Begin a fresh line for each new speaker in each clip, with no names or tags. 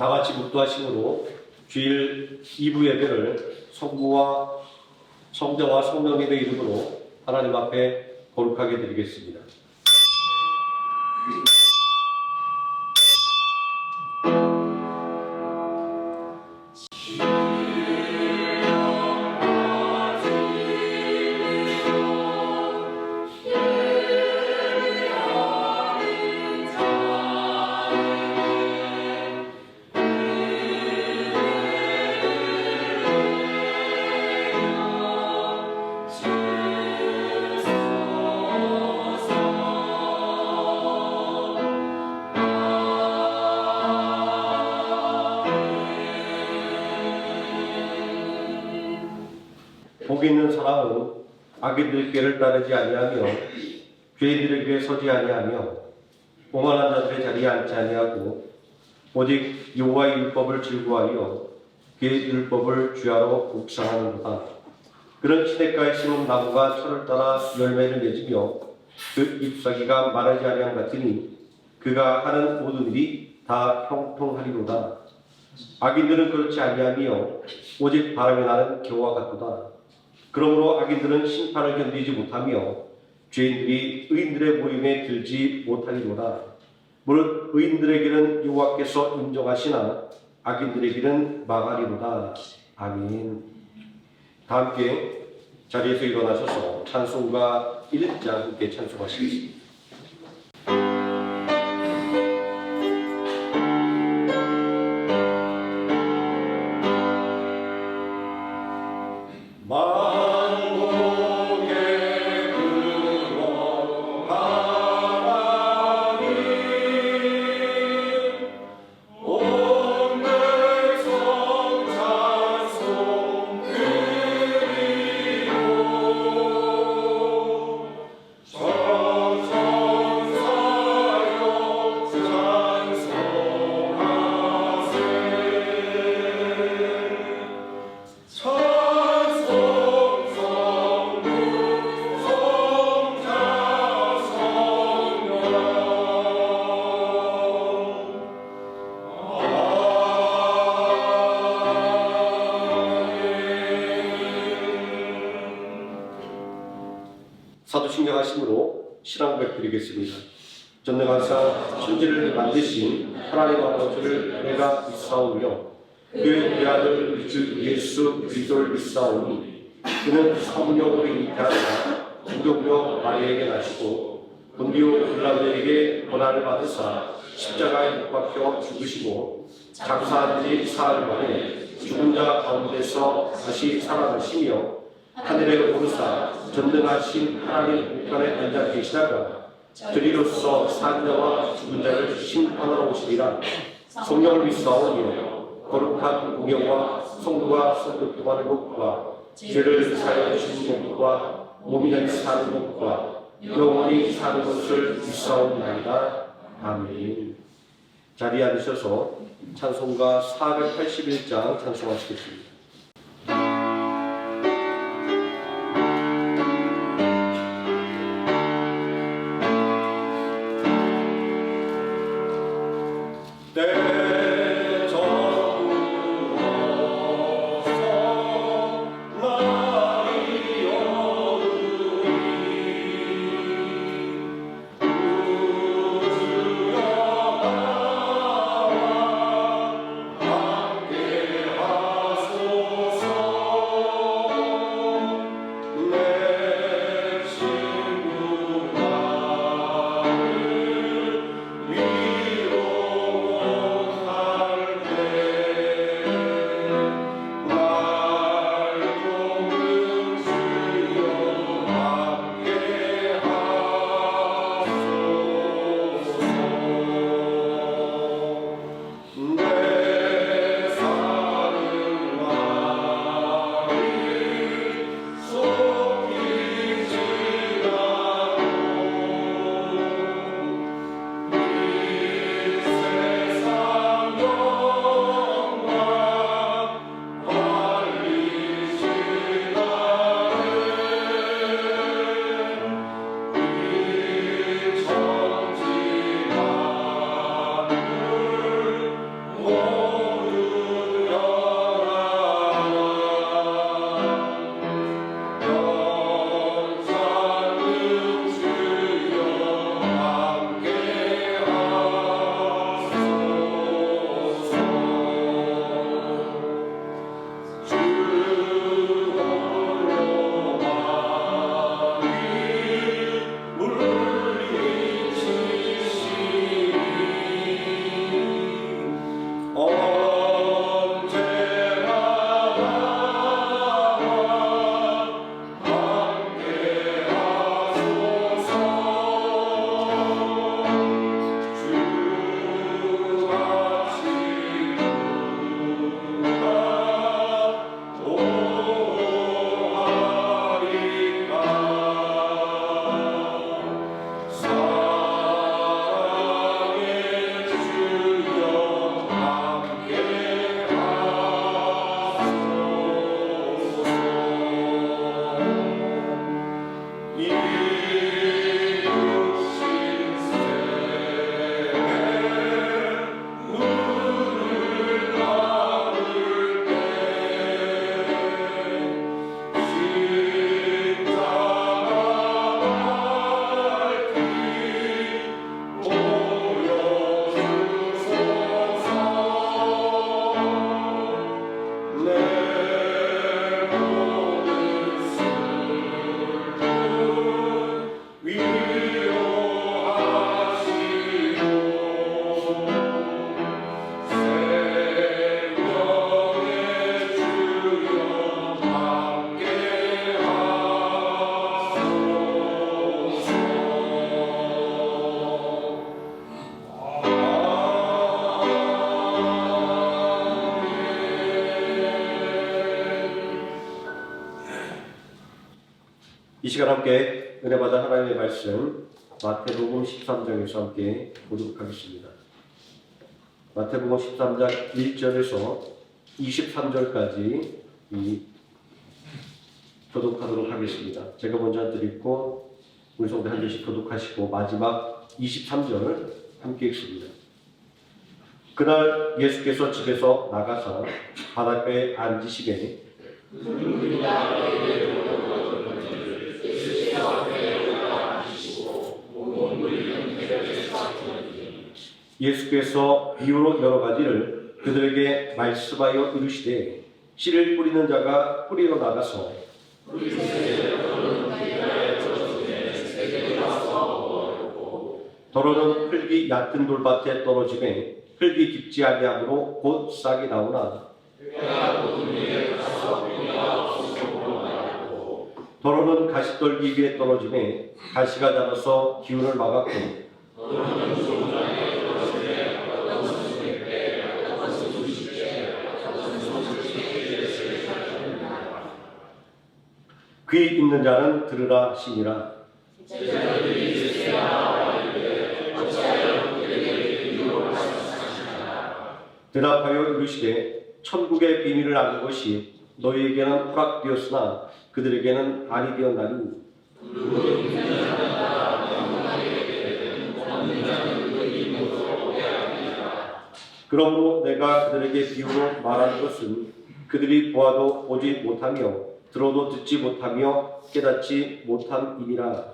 다 같이 묵도하심으로 주일 2부 예배를 성부와 성자와 성령님의 이름으로 하나님 앞에 거룩하게 드리겠습니다. 복 있는 사람은 악인들 꾀를 따르지 아니하며 죄인들에게 서지 아니하며 오만한 자들의 자리에 앉지 아니하고 오직 여호와의 율법을 즐거워하여 그의 율법을 주야로 묵상하는도다. 그런 시냇가에 심은 나무가 철을 따라 열매를 맺으며 그 잎사귀가 마르지 아니함 같으니 그가 하는 모든 일이 다 형통하리로다. 악인들은 그렇지 아니하며 오직 바람이 나는 겨와 같도다. 그러므로 악인들은 심판을 견디지 못하며 죄인들이 의인들의 모임에 들지 못하리로다. 무릇 의인들에게는 여호와께서 인정하시나 악인들에게는 망하리로다. 아멘. 다 함께 자리에서 일어나셔서 찬송가 1장 함께 찬송하시겠습니다. 사도신경하심으로 신앙 고백드리겠습니다. 전능하사 천지를 만드신 하나님 아버지를 내가 믿사오며 그의 외아들 주 예수 그리스도를 믿사오니 그는 성령으로 잉태하사 무교부여 마리아에게 나시고 본디오 빌라도에게 고난을 받으사 십자가에 못 박혀 죽으시고 장사한 지 사흘 만에 죽은 자 가운데서 다시 살아나시며 하늘에 오르사 전능하신 하나님 우편에 앉아 계시다가 저리로서 산 자와 죽은 자를 심판하러 오시리라. 성령을 믿사오며 거룩한 공영과 성부와 성도তোমা의 복과 죄를 사하여 주신 복과 몸이 사는 복과 영원히 사는 것을 믿사옵나이다. 아멘. 자리에 앉으셔서 찬송가 481장 찬송하시겠습니다.
함께 하소서.
시간 함께 은혜 받아 하나님의 말씀 마태복음 13장에서 함께 보도록 하겠습니다. 마태복음 13장 1절에서 23절까지 교독하도록 하겠습니다. 제가 먼저 한 절 읽고 우리 성도 한 절씩 교독하시고 마지막 23절 함께 읽습니다. 그날 예수께서 집에서 나가서 바닷가에 앉으시되 예수께서 비유로 여러 가지를 그들에게 말씀하여 이르시되 씨를 뿌리는 자가 뿌리러 나가서 더러는 흙이 얕은 돌밭에 떨어지매 흙이 깊지 아니하므로 곧 싹이 나오나 더러는 가시떨기 위에 떨어지매 가시가 자라서 기운을 막았고 귀 있는 자는 들으라 하시니라. 대답하여 이르시되 천국의 비밀을 아는 것이 너희에게는 허락되었으나 그들에게는 아니 되었나니 그러므로 내가 그들에게 비유로 말하는 것은 그들이 보아도 보지 못하며 들어도 듣지 못하며 깨닫지 못함이니라.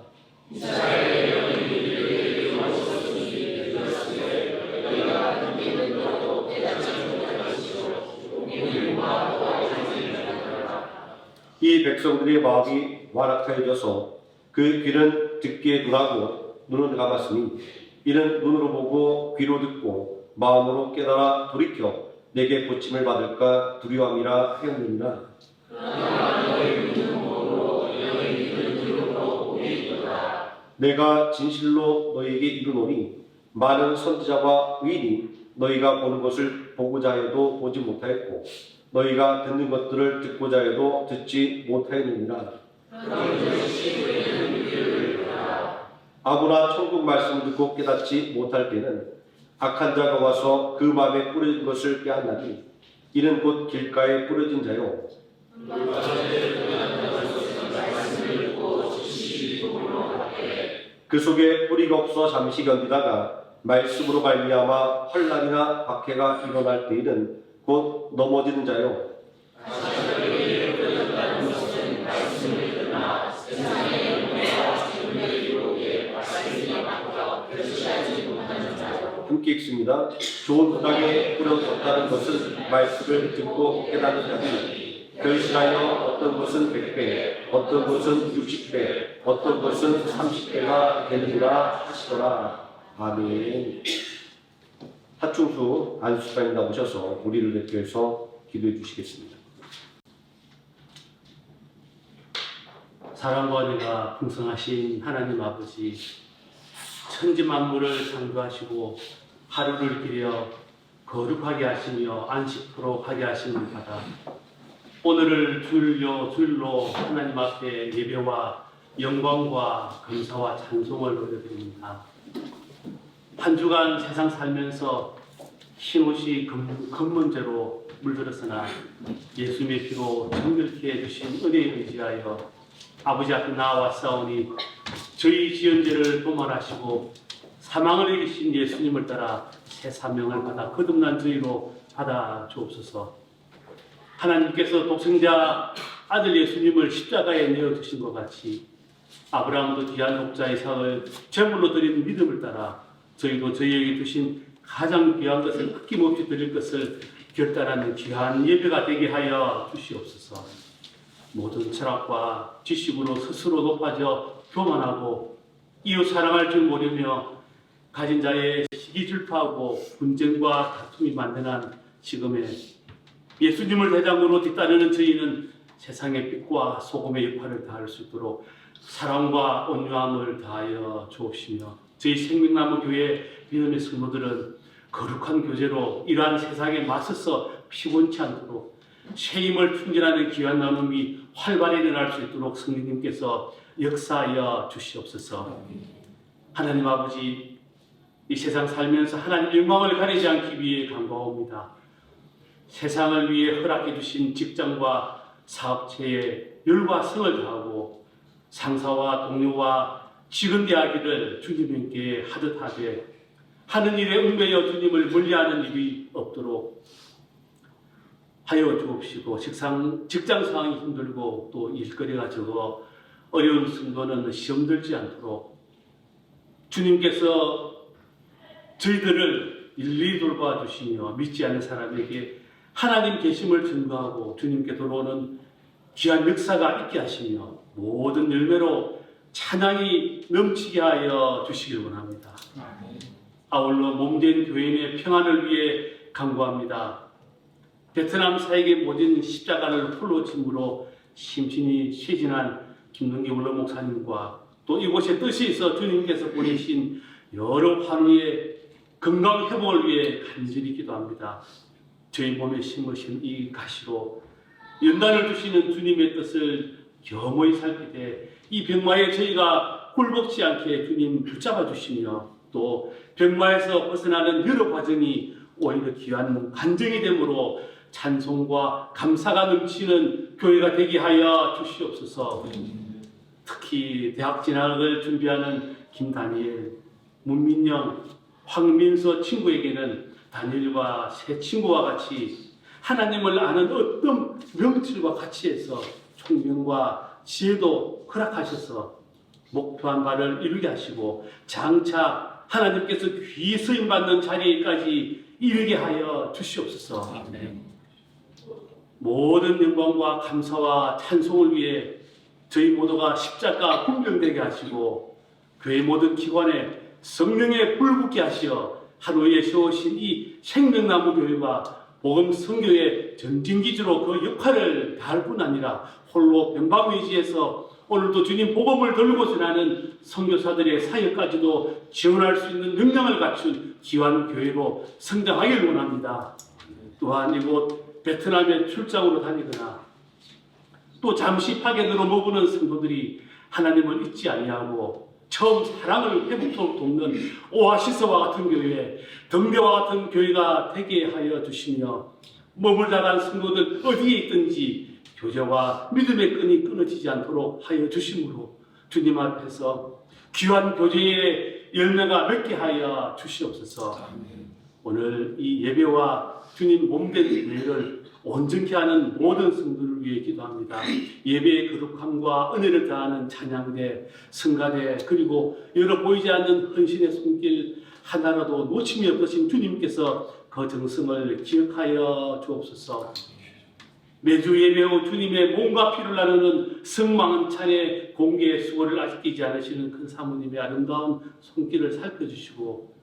이 백성들의 마음이 완악하여져서 그 귀는 듣기에 둔하고 눈은 감았으니 이는 눈으로 보고 귀로 듣고 마음으로 깨달아 돌이켜 내게 고침을 받을까 두려움이라 하였느니라. 내가 진실로 너희에게 이르노니 많은 선지자와 의인이 너희가 보는 것을 보고자 해도 보지 못하였고 너희가 듣는 것들을 듣고자 해도 듣지 못하였느니라. 아무나 천국 말씀을 듣고 깨닫지 못할 때는 악한 자가 와서 그 마음에 뿌려진 것을 빼앗나니 이는 곧 길가에 뿌려진 자요 그 속에 뿌리가 없어 잠시 견디다가 말씀으로 말미암아 환난이나 박해가 일어날 때에는 곧 넘어지는 자요 함께 읽습니다. 좋은 땅에 뿌려졌다는 것은 말씀을 듣고 깨닫는 자들이 결실하여 어떤 것은 100배, 어떤 것은 60배, 어떤 것은 30배가 되느니라 하시더라. 아멘. 하충수 안수사님 나오셔서 우리를 대표해서 기도해 주시겠습니다.
사랑과 은혜가 풍성하신 하나님 아버지, 천지 만물을 창조하시고 하루를 기려 거룩하게 하시며 안식토록 하게 하시는 바다, 오늘을 줄로 하나님 앞에 예배와 영광과 감사와 찬송을 올려드립니다. 한 주간 세상 살면서 흰옷이 검문제로 물들었으나 예수님의 피로 정결케 해주신 은혜에 의지하여 아버지 앞에 나아왔사오니 저희 지연죄를 도말하시고 사망을 이기신 예수님을 따라 새 사명을 받아 거듭난 저희로 받아 주옵소서. 하나님께서 독생자 아들 예수님을 십자가에 내어두신 것 같이 아브라함도 귀한 독자 이삭을 제물로 드린 믿음을 따라 저희도 저희에게 주신 가장 귀한 것을 아낌없이 드릴 것을 결단하는 귀한 예배가 되게 하여 주시옵소서. 모든 철학과 지식으로 스스로 높아져 교만하고 이웃 사랑할 줄 모르며 가진 자의 시기질투하고 분쟁과 다툼이 만연한 지금에 예수님을 대장으로 뒤따르는 저희는 세상의 빛과 소금의 역할을 다할 수 있도록 사랑과 온유함을 다하여 주옵시며 저희 생명나무 교회 믿음의 성도들은 거룩한 교제로 이러한 세상에 맞서서 피곤치 않도록 새 힘을 충전하는 귀한 나눔이 활발히 일어날 수 있도록 성령님께서 역사하여 주시옵소서. 하나님 아버지, 이 세상 살면서 하나님 영광을 가리지 않기 위해 간구하옵니다. 세상을 위해 허락해 주신 직장과 사업체에 열과 성을 다하고 상사와 동료와 직원 대하기를 주님께 하듯 하되 하는 일에 얽매여 주님을 멀리하는 일이 없도록 하여 주옵시고, 직장 상황이 힘들고 또 일거리가 적어 어려운 성도는 시험 들지 않도록 주님께서 저희들을 일일이 돌봐주시며 믿지 않는 사람에게 하나님 계심을 증거하고 주님께 돌아오는 귀한 역사가 있게 하시며 모든 열매로 찬양이 넘치게 하여 주시길 원합니다. 아울러 몸된 교인의 평안을 위해 간구합니다. 베트남 사역의 모든 십자가를 홀로 짐으로 심신이 쇠진한 김동기 원로 목사님과 또 이곳에 뜻이 있어 주님께서 보내신 여러 환우의 건강 회복을 위해 간절히 기도합니다. 저희 몸에 심으신 이 가시로 연단을 주시는 주님의 뜻을 겸허히 살피되 이 병마에 저희가 굴복지 않게 주님 붙잡아 주시며 또 병마에서 벗어나는 여러 과정이 오히려 귀한 간증이 되므로 찬송과 감사가 넘치는 교회가 되게 하여 주시옵소서. 특히 대학 진학을 준비하는 김다니엘, 문민영, 황민서 친구에게는 다니엘과 새 친구와 같이 하나님을 아는 어떤 명철과 같이 해서 총명과 지혜도 허락하셔서 목표한 바를 이루게 하시고 장차 하나님께서 귀 쓰임 받는 자리까지 이르게 하여 주시옵소서. 아멘. 모든 영광과 감사와 찬송을 위해 저희 모두가 십자가 분명되게 하시고 교회 모든 기관에 성령에 불붙게 하시어 하루에 세우신 이 생명나무 교회가 복음 선교의 전진기지로 그 역할을 다할 뿐 아니라 홀로 변방위지에서 오늘도 주님 복음을 들고 전하는 선교사들의 사역까지도 지원할 수 있는 능력을 갖춘 귀한 교회로 성장하길 원합니다. 또한 이곳 베트남에 출장으로 다니거나 또 잠시 파견으로 머무는 성도들이 하나님을 잊지 아니하고 처음 사랑을 회복토록 돕는 오아시스와 같은 교회, 덤벼와 같은 교회가 되게 하여 주시며 머물다 간 성도들 어디에 있든지 교제와 믿음의 끈이 끊어지지 않도록 하여 주심으로 주님 앞에서 귀한 교제의 열매가 맺게 하여 주시옵소서. 오늘 이 예배와 주님 몸된 예배를 온전케 하는 모든 성도를 위해 기도합니다. 예배의 거룩함과 은혜를 다하는 찬양대, 성가대, 그리고 여러 보이지 않는 헌신의 손길 하나라도 놓침이 없으신 주님께서 그 정성을 기억하여 주옵소서. 매주 예배 후 주님의 몸과 피를 나누는 성망찬의 공개의 수고를 아끼지 않으시는 큰 사모님의 아름다운 손길을 살펴주시고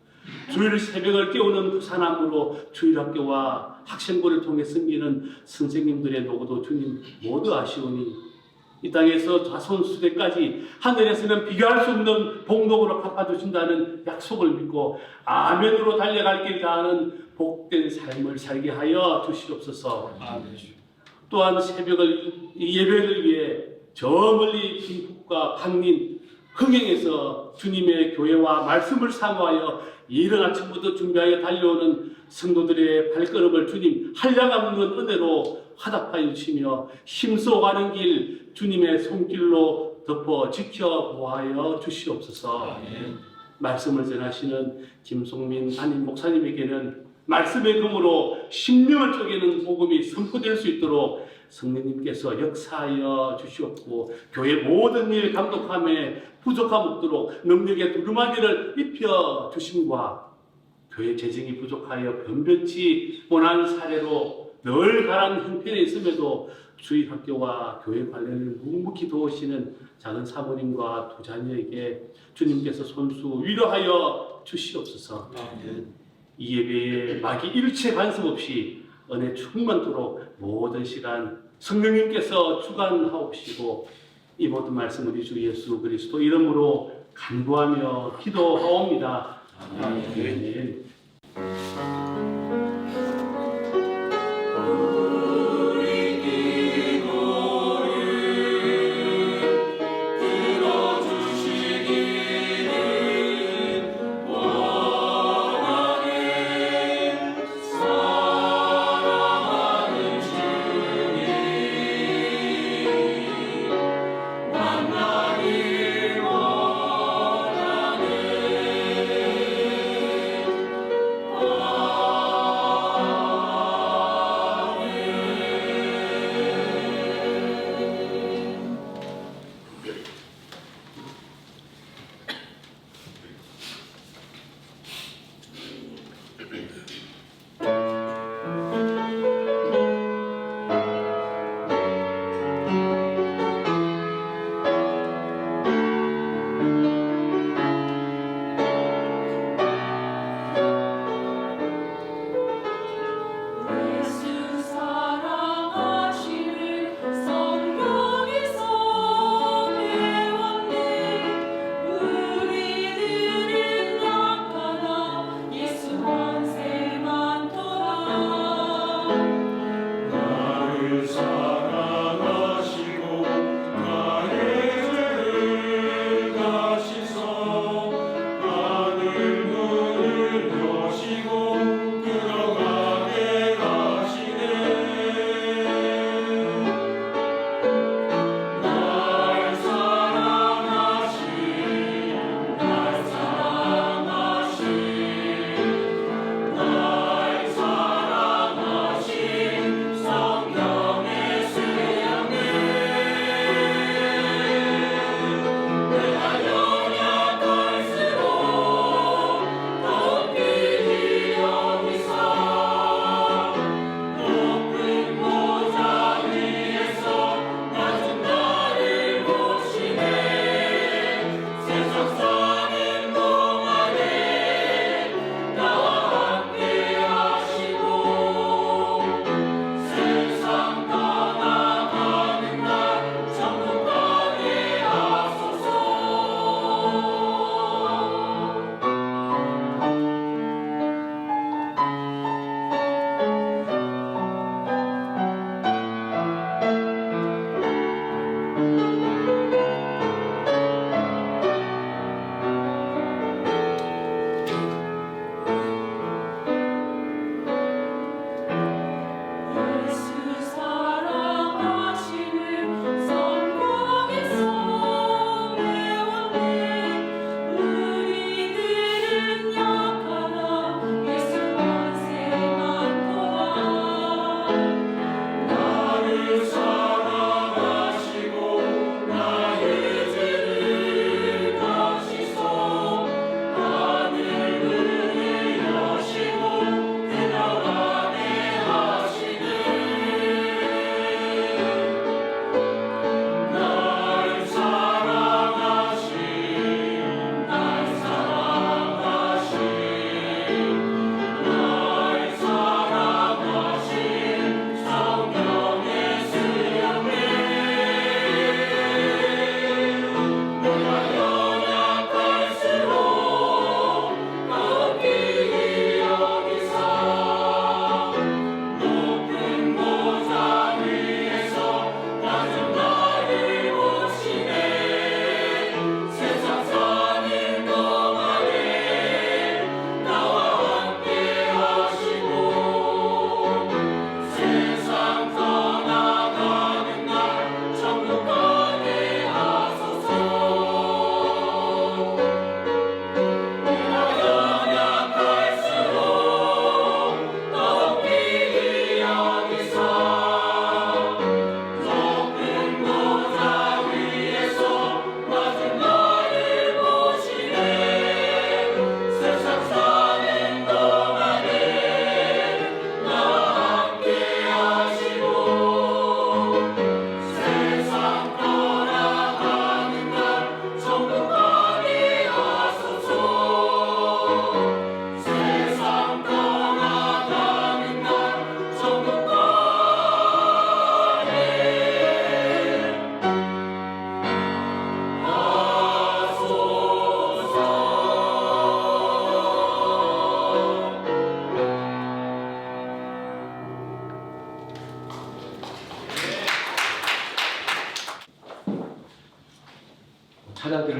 주일 새벽을 깨우는 부산함으로 주일학교와 학생부를 통해 섬기는 선생님들의 노고도 주님 모두 아시오니 이 땅에서 자손수대까지 하늘에서는 비교할 수 없는 복록으로 갚아주신다는 약속을 믿고 아멘으로 달려갈 길 다하는 복된 삶을 살게 하여 주시옵소서. 또한 새벽을 예배를 위해 저 멀리 김북과 강림 흥행에서 주님의 교회와 말씀을 사모하여 이른 아침부터 준비하여 달려오는 성도들의 발걸음을 주님 한량없는 은혜로 화답하여 주시며 힘써가는 길 주님의 손길로 덮어 지켜보아여 주시옵소서. 말씀을 전하시는 김송민 담임 목사님에게는 말씀의 금으로 심령을 쪼개는 복음이 선포될 수 있도록 성령님께서 역사하여 주시옵고 교회 모든 일 감독함에 부족함 없도록 능력의 두루마기를 입혀 주심과 교회 재정이 부족하여 변변치 못한 사례로 늘 가란 형편에 있음에도 주일학교와 교회 관련을 묵묵히 도우시는 작은 사모님과 두 자녀에게 주님께서 손수 위로하여 주시옵소서. 이 예배에 마귀 일체 간섭 없이 은혜 충만토록 모든 시간 성령님께서 주관하옵시고 이 모든 말씀을 우리 주 예수 그리스도 이름으로 간구하며 기도하옵니다. 아멘.
우리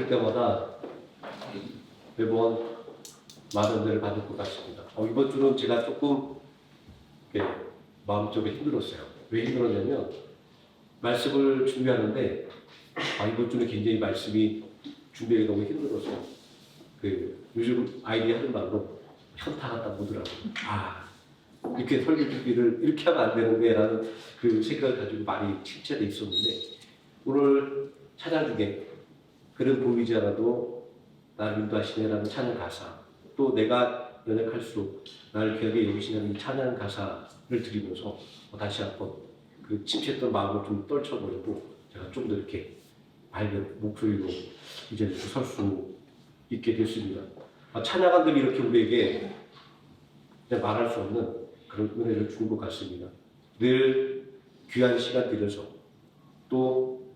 볼 때마다 매번 많은 은혜를 받을 것 같습니다. 이번 주는 제가 조금 마음적으로 힘들었어요. 왜 힘들었냐면 말씀을 준비하는데 이번 주는 굉장히 말씀이 준비하기 너무 힘들어서 요즘 아이들이 하는 말로 현타 갖다 보더라고요. 이렇게 설교 준비를 이렇게 하면 안 되는데 라는 그 생각을 가지고 많이 침체돼 있었는데 오늘 찬양 중에 그는 보이지 않아도 나를 인도하시네라는 찬양 가사, 또 내가 연약할수록 나를 귀하게 여기시는 이 찬양 가사를 드리면서 다시 한번 그 침체했던 마음을 좀 떨쳐버리고 제가 좀 더 이렇게 밝은 목소리로 이제 설 수 있게 됐습니다. 찬양가들이 이렇게 우리에게 말할 수 없는 그런 은혜를 준 것 같습니다. 늘 귀한 시간 들여서 또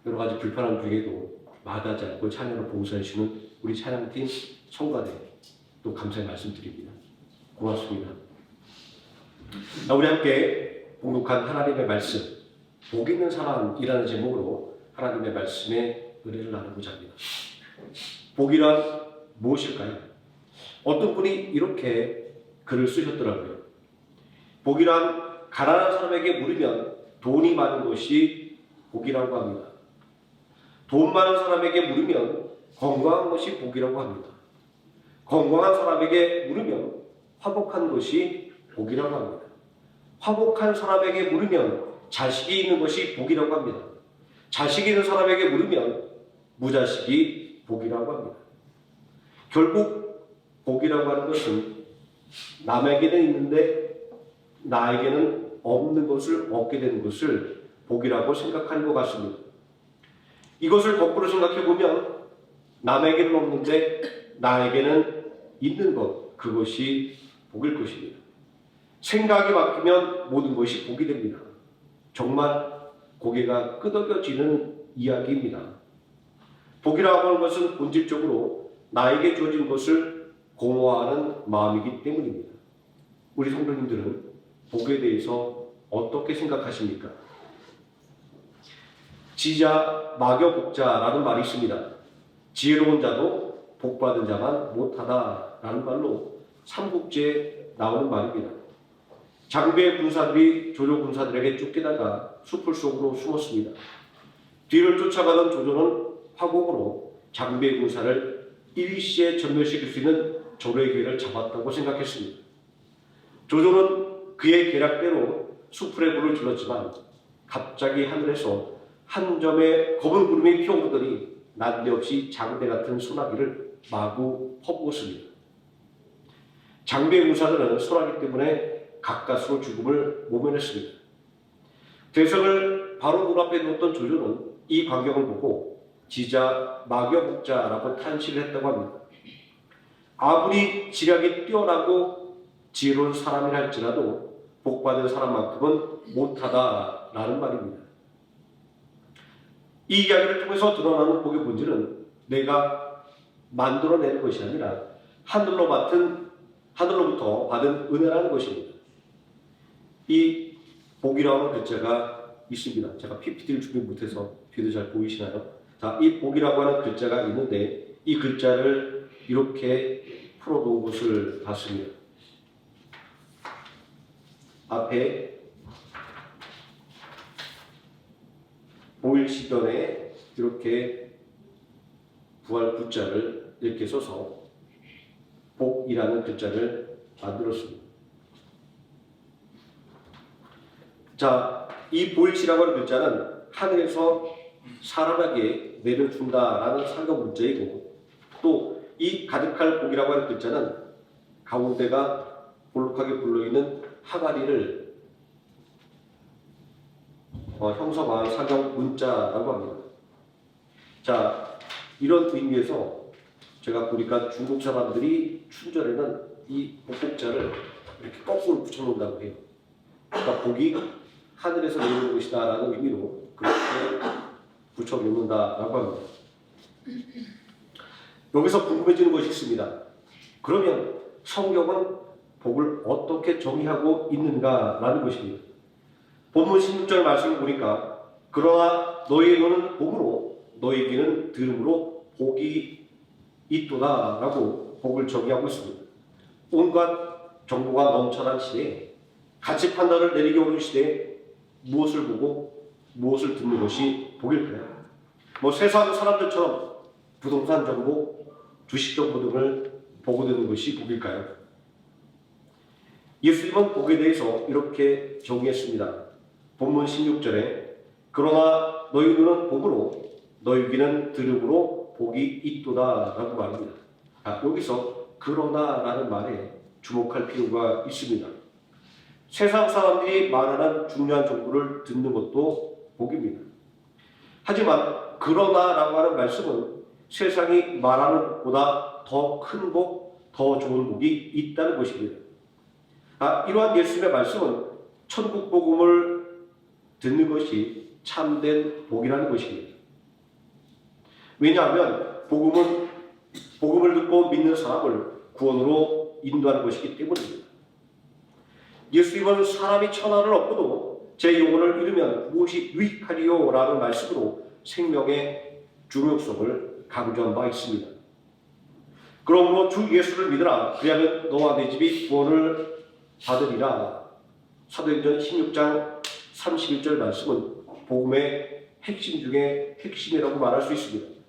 여러 가지 불편함 중에도 마다하지 않고 찬양을 봉사해주시는 우리 찬양팀 성가대 또 감사의 말씀드립니다. 고맙습니다. 우리 함께 봉독한 하나님의 말씀, 복 있는 사람이라는 제목으로 하나님의 말씀에 은혜를 나누고자 합니다. 복이란 무엇일까요? 어떤 분이 이렇게 글을 쓰셨더라고요. 복이란 가난한 사람에게 물으면 돈이 많은 것이 복이라고 합니다. 돈 많은 사람에게 물으면 건강한 것이 복이라고 합니다. 건강한 사람에게 물으면 화복한 것이 복이라고 합니다. 화복한 사람에게 물으면 자식이 있는 것이 복이라고 합니다. 자식이 있는 사람에게 물으면 무자식이 복이라고 합니다. 결국 복이라고 하는 것은 남에게는 있는데 나에게는 없는 것을 얻게 되는 것을 복이라고 생각하는 것 같습니다. 이것을 거꾸로 생각해 보면 남에게는 없는데 나에게는 있는 것, 그것이 복일 것입니다. 생각이 바뀌면 모든 것이 복이 됩니다. 정말 고개가 끄덕여지는 이야기입니다. 복이라고 하는 것은 본질적으로 나에게 주어진 것을 공허하는 마음이기 때문입니다. 우리 성도님들은 복에 대해서 어떻게 생각하십니까? 지자, 막여복자라는 말이 있습니다. 지혜로운 자도 복받은 자만 못하다라는 말로 삼국지에 나오는 말입니다. 장비의 군사들이 조조 군사들에게 쫓기다가 숲을 속으로 숨었습니다. 뒤를 쫓아가던 조조는 화곡으로 장비의 군사를 일시에 전멸시킬 수 있는 조로의 기회를 잡았다고 생각했습니다. 조조는 그의 계략대로 숲풀의 불을 질렀지만 갑자기 하늘에서 한 점의 검은 구름이 피어오르더니 난데없이 장대 같은 소나기를 마구 퍼부었습니다. 장비의 군사들은 소나기 때문에 가까스로 죽음을 모면했습니다. 대성을 바로 눈앞에 두었던 조조는 이 광경을 보고 지자 막여복자라고 탄식을 했다고 합니다. 아무리 지략이 뛰어나고 지혜로운 사람이라 할지라도 복받은 사람만큼은 못하다라는 말입니다. 이 이야기를 통해서 드러나는 복의 본질은 내가 만들어내는 것이 아니라 하늘로부터 받은 은혜라는 것입니다. 이 복이라고 하는 글자가 있습니다. 제가 PPT를 준비 못해서 뒤도 잘 보이시나요? 자, 이 복이라고 하는 글자가 있는데 이 글자를 이렇게 풀어놓은 것을 봤습니다. 앞에 보일 시전에 이렇게 부활 부자를 이렇게 써서 복이라는 글자를 만들었습니다. 자, 이 보일시라고 하는 글자는 하늘에서 사람에게 내려준다라는 상형 문자이고 또 이 가득할 복이라고 하는 글자는 가운데가 볼록하게 불러있는 항아리를 형성한 상형 문자라고 합니다. 자, 이런 의미에서 제가 보니까 중국 사람들이 춘절에는 이 복복자를 이렇게 거꾸로 붙여놓는다고 해요. 그러니까 복이 하늘에서 내려오는 것이다 라는 의미로 그렇게 붙여놓는다라고 합니다. 여기서 궁금해지는 것이 있습니다. 그러면 성경은 복을 어떻게 정의하고 있는가라는 것입니다. 본문 16절 말씀을 보니까 그러나 너희의 눈은 복으로 너희 귀는 들음으로 복이 있도다라고 복을 정의하고 있습니다. 온갖 정보가 넘쳐난 시대에 가치 판단을 내리기 어려운 시대에 무엇을 보고 무엇을 듣는 것이 복일까요? 뭐 세상 사람들처럼 부동산 정보, 주식 정보 등을 보고 듣는 것이 복일까요? 예수님은 복에 대해서 이렇게 정의했습니다. 본문 16절에 그러나 너희 눈은 복으로 너희 귀는 들음으로 복이 있도다라고 말합니다. 여기서 그러나라는 말에 주목할 필요가 있습니다. 세상 사람들이 말하는 중요한 정보를 듣는 것도 복입니다. 하지만 그러나라고 하는 말씀은 세상이 말하는 것보다 더 큰 복, 더 좋은 복이 있다는 것입니다. 이러한 예수님의 말씀은 천국 복음을 듣는 것이 참된 복이라는 것입니다. 왜냐하면 복음을 듣고 믿는 사람을 구원으로 인도하는 것이기 때문입니다. 예수님은 사람이 천하를 얻고도 제 영혼을 잃으면 무엇이 유익하리요? 라는 말씀으로 생명의 중요성을 강조한 바 있습니다. 그러므로 주 예수를 믿으라. 그리하면 너와 내 집이 구원을 받으리라. 사도행전 16장 31절 말씀은 복음의 핵심 중에 핵심이라고 말할 수 있습니다.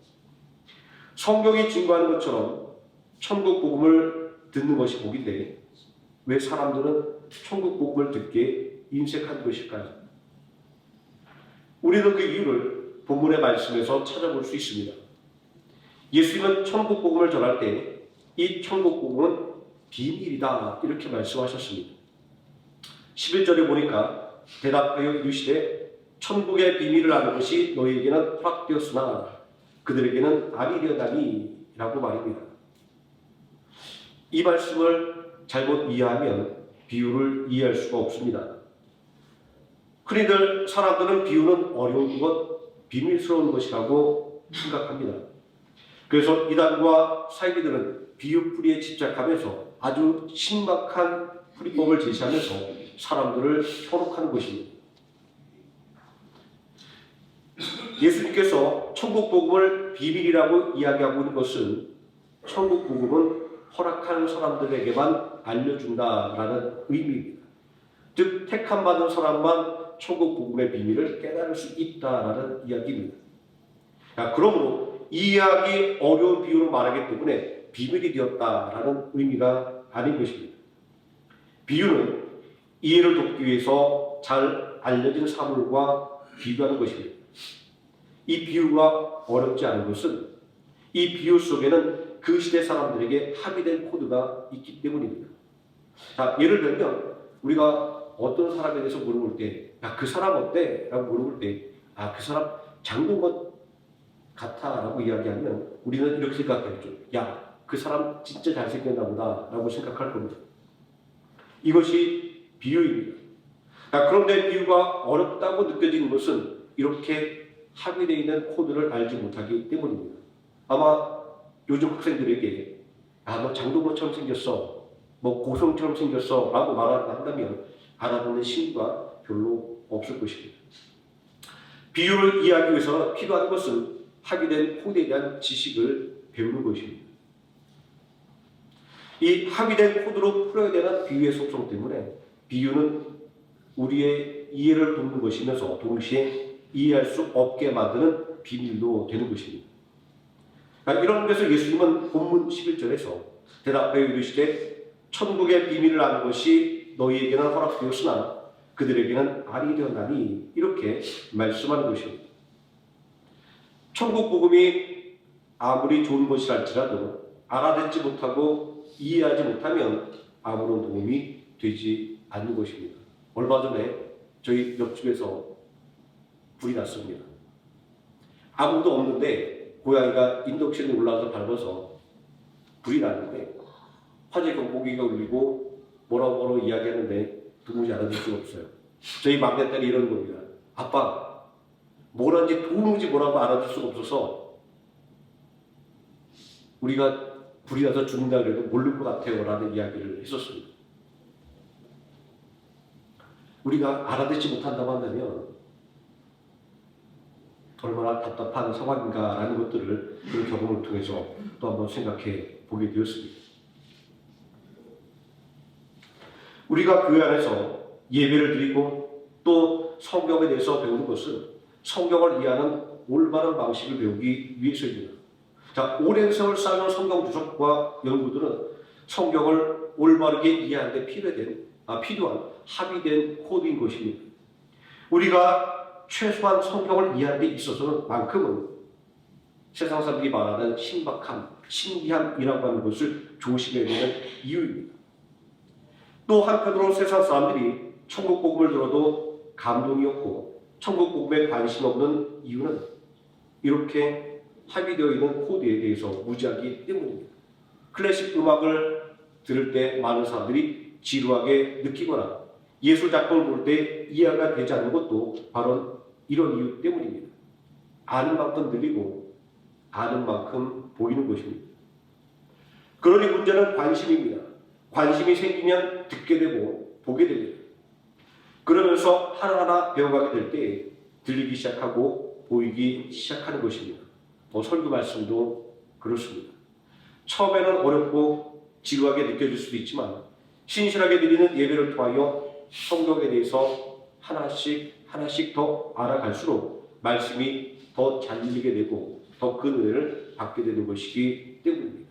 성경이 증거하는 것처럼 천국 복음을 듣는 것이 복인데 왜 사람들은 천국 복음을 듣게 인색한 것일까요? 우리는 그 이유를 본문의 말씀에서 찾아볼 수 있습니다. 예수님은 천국 복음을 전할 때 이 천국 복음은 비밀이다 이렇게 말씀하셨습니다. 11절에 보니까 대답하여 이르시되 천국의 비밀을 아는 것이 너희에게는 허락되었으나 그들에게는 아니려다니 라고 말입니다. 이 말씀을 잘못 이해하면 비유를 이해할 수가 없습니다. 흔히들 사람들은 비유는 어려운 것, 비밀스러운 것이라고 생각합니다. 그래서 이단과 사이비들은 비유풀이에 집착하면서 아주 신박한 풀이법을 제시하면서 사람들을 현혹하는 것입니다. 예수님께서 천국 복음을 비밀이라고 이야기하고 있는 것은 천국 복음은 허락하는 사람들에게만 알려준다라는 의미입니다. 즉 택함 받은 사람만 천국 복음의 비밀을 깨달을 수 있다라는 이야기입니다. 그러므로 이해하기 어려운 비유로 말하기 때문에 비밀이 되었다라는 의미가 아닌 것입니다. 비유는 이해를 돕기 위해서 잘 알려진 사물과 비교하는 것입니다. 이 비유가 어렵지 않은 것은 이 비유 속에는 그 시대 사람들에게 합의된 코드가 있기 때문입니다. 예를 들면 우리가 어떤 사람에 대해서 물어볼 때 그 사람 어때? 라고 물어볼 때 그 사람 장군 것 같아 라고 이야기하면 우리는 이렇게 생각하겠죠. 그 사람 진짜 잘생겼나 보다 라고 생각할 겁니다. 이것이 비유입니다. 그런데 비유가 어렵다고 느껴지는 것은 이렇게 합의되어 있는 코드를 알지 못하기 때문입니다. 아마 요즘 학생들에게 너 장동건처럼 생겼어, 뭐 고성처럼 생겼어 라고 말한다면 알아듣는 신부가 별로 없을 것입니다. 비유를 이해하기 위해서 필요한 것은 합의된 코드에 대한 지식을 배우는 것입니다. 이 합의된 코드로 풀어야 되는 비유의 속성 때문에 비유는 우리의 이해를 돕는 것이면서 동시에 이해할 수 없게 만드는 비밀도 되는 것입니다. 이런 데서 예수님은 본문 11절에서 대답하여 이르시되 천국의 비밀을 아는 것이 너희에게는 허락되었으나 그들에게는 아니려나니 이렇게 말씀하는 것입니다. 천국 복음이 아무리 좋은 것이랄지라도 알아듣지 못하고 이해하지 못하면 아무런 도움이 되지 않는 것입니다. 얼마 전에 저희 옆집에서 불이 났습니다. 아무도 없는데 고양이가 인덕션에 올라와서 밟아서 불이 났는데 화재 경보기가 울리고 뭐라고 이야기하는데 도무지 알아듣을 수가 없어요. 저희 막내딸이 이러는 겁니다. 아빠, 뭐라는지 도무지 뭐라고 알아듣을 수가 없어서 우리가 불이 나서 죽는다 그래도 모를 것 같아요 라는 이야기를 했었습니다. 우리가 알아듣지 못한다고 한다면 얼마나 답답한 상황인가라는 것들을 그 경험을 통해서 또 한번 생각해 보게 되었습니다. 우리가 교회 안에서 예배를 드리고 또 성경에 대해서 배우는 것은 성경을 이해하는 올바른 방식을 배우기 위해서입니다. 자, 오랜 세월 쌓여온 성경 주석과 연구들은 성경을 올바르게 이해하는 데 필요한 합의된 코드인 것입니다. 우리가 최소한 성경을 이해하는 데 있어서는 만큼은 세상 사람들이 말하는 신박함, 신비함이라고 하는 것을 조심해야 되는 이유입니다. 또 한편으로 세상 사람들이 천국 복음을 들어도 감동이 없고 천국 복음에 관심 없는 이유는 이렇게 합의되어 있는 코드에 대해서 무지하기 때문입니다. 클래식 음악을 들을 때 많은 사람들이 지루하게 느끼거나 예술 작품을 볼 때 이해가 되지 않는 것도 바로 이런 이유 때문입니다. 아는 만큼 들리고 아는 만큼 보이는 것입니다. 그러니 문제는 관심입니다. 관심이 생기면 듣게 되고 보게 됩니다. 그러면서 하나하나 배워가게 될 때 들리기 시작하고 보이기 시작하는 것입니다. 설교 말씀도 그렇습니다. 처음에는 어렵고 지루하게 느껴질 수도 있지만 신실하게 드리는 예배를 통하여 성경에 대해서 하나씩 더 알아갈수록 말씀이 더 잘 들리게 되고 더 큰 은혜를 받게 되는 것이기 때문입니다.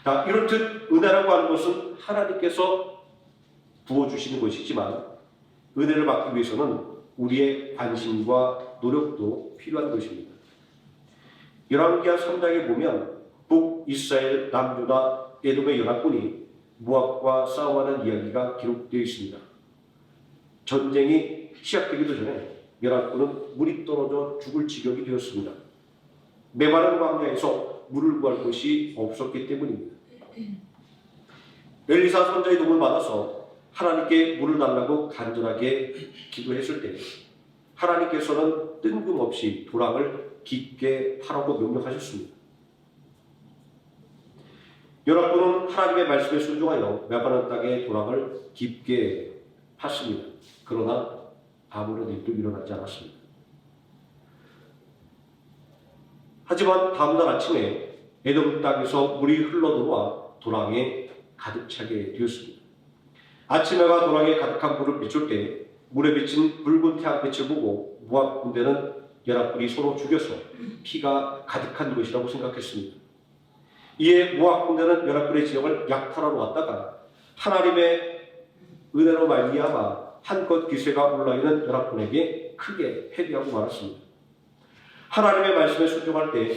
자, 이렇듯 은혜라고 하는 것은 하나님께서 부어주시는 것이지만 은혜를 받기 위해서는 우리의 관심과 노력도 필요한 것입니다. 열왕기하 3장에 보면 북이스라엘, 남유다, 에돔의 연합군이 모압과 싸움하는 이야기가 기록되어 있습니다. 전쟁이 시작되기도 전에 연합군은 물이 떨어져 죽을 지경이 되었습니다. 메마른 광야에서 물을 구할 곳이 없었기 때문입니다. 엘리사 선자의 도움을 받아서 하나님께 물을 달라고 간절하게 기도했을 때 하나님께서는 뜬금없이 도랑을 깊게 파라고 명령하셨습니다. 연합군은 하나님의 말씀에 순종하여 메마른 땅에 도랑을 깊게 팠습니다. 그러나 아무런 일도 일어나지 않았습니다. 하지만 다음날 아침에 에돔 땅에서 물이 흘러들어와 도랑에 가득 차게 되었습니다. 아침 해가 도랑에 가득한 물을 비출 때 물에 비친 붉은 태양빛을 보고 모압 군대는 연합군이 서로 죽여서 피가 가득한 것이라고 생각했습니다. 이에 모압 군대는 연합군의 진영을 약탈하러 왔다가 하나님의 은혜로 말미암아 한껏 기세가 올라있는 연합군에게 크게 패배하고 말았습니다. 하나님의 말씀에 순종할 때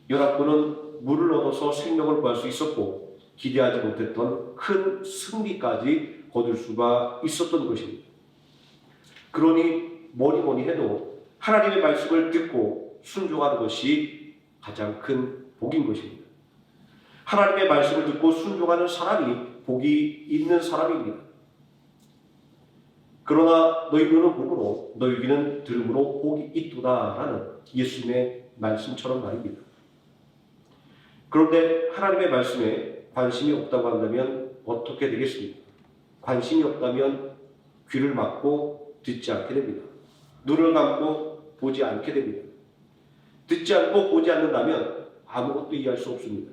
연합군은 물을 얻어서 생명을 구할 수 있었고 기대하지 못했던 큰 승리까지 거둘 수가 있었던 것입니다. 그러니 뭐니 해도 하나님의 말씀을 듣고 순종하는 것이 가장 큰 복인 것입니다. 하나님의 말씀을 듣고 순종하는 사람이 복이 있는 사람입니다. 그러나 너희 눈은 보므로 너희 귀는 들음으로 복이 있도다라는 예수님의 말씀처럼 말입니다. 그런데 하나님의 말씀에 관심이 없다고 한다면 어떻게 되겠습니까? 관심이 없다면 귀를 막고 듣지 않게 됩니다. 눈을 감고 보지 않게 됩니다. 듣지 않고 보지 않는다면 아무것도 이해할 수 없습니다.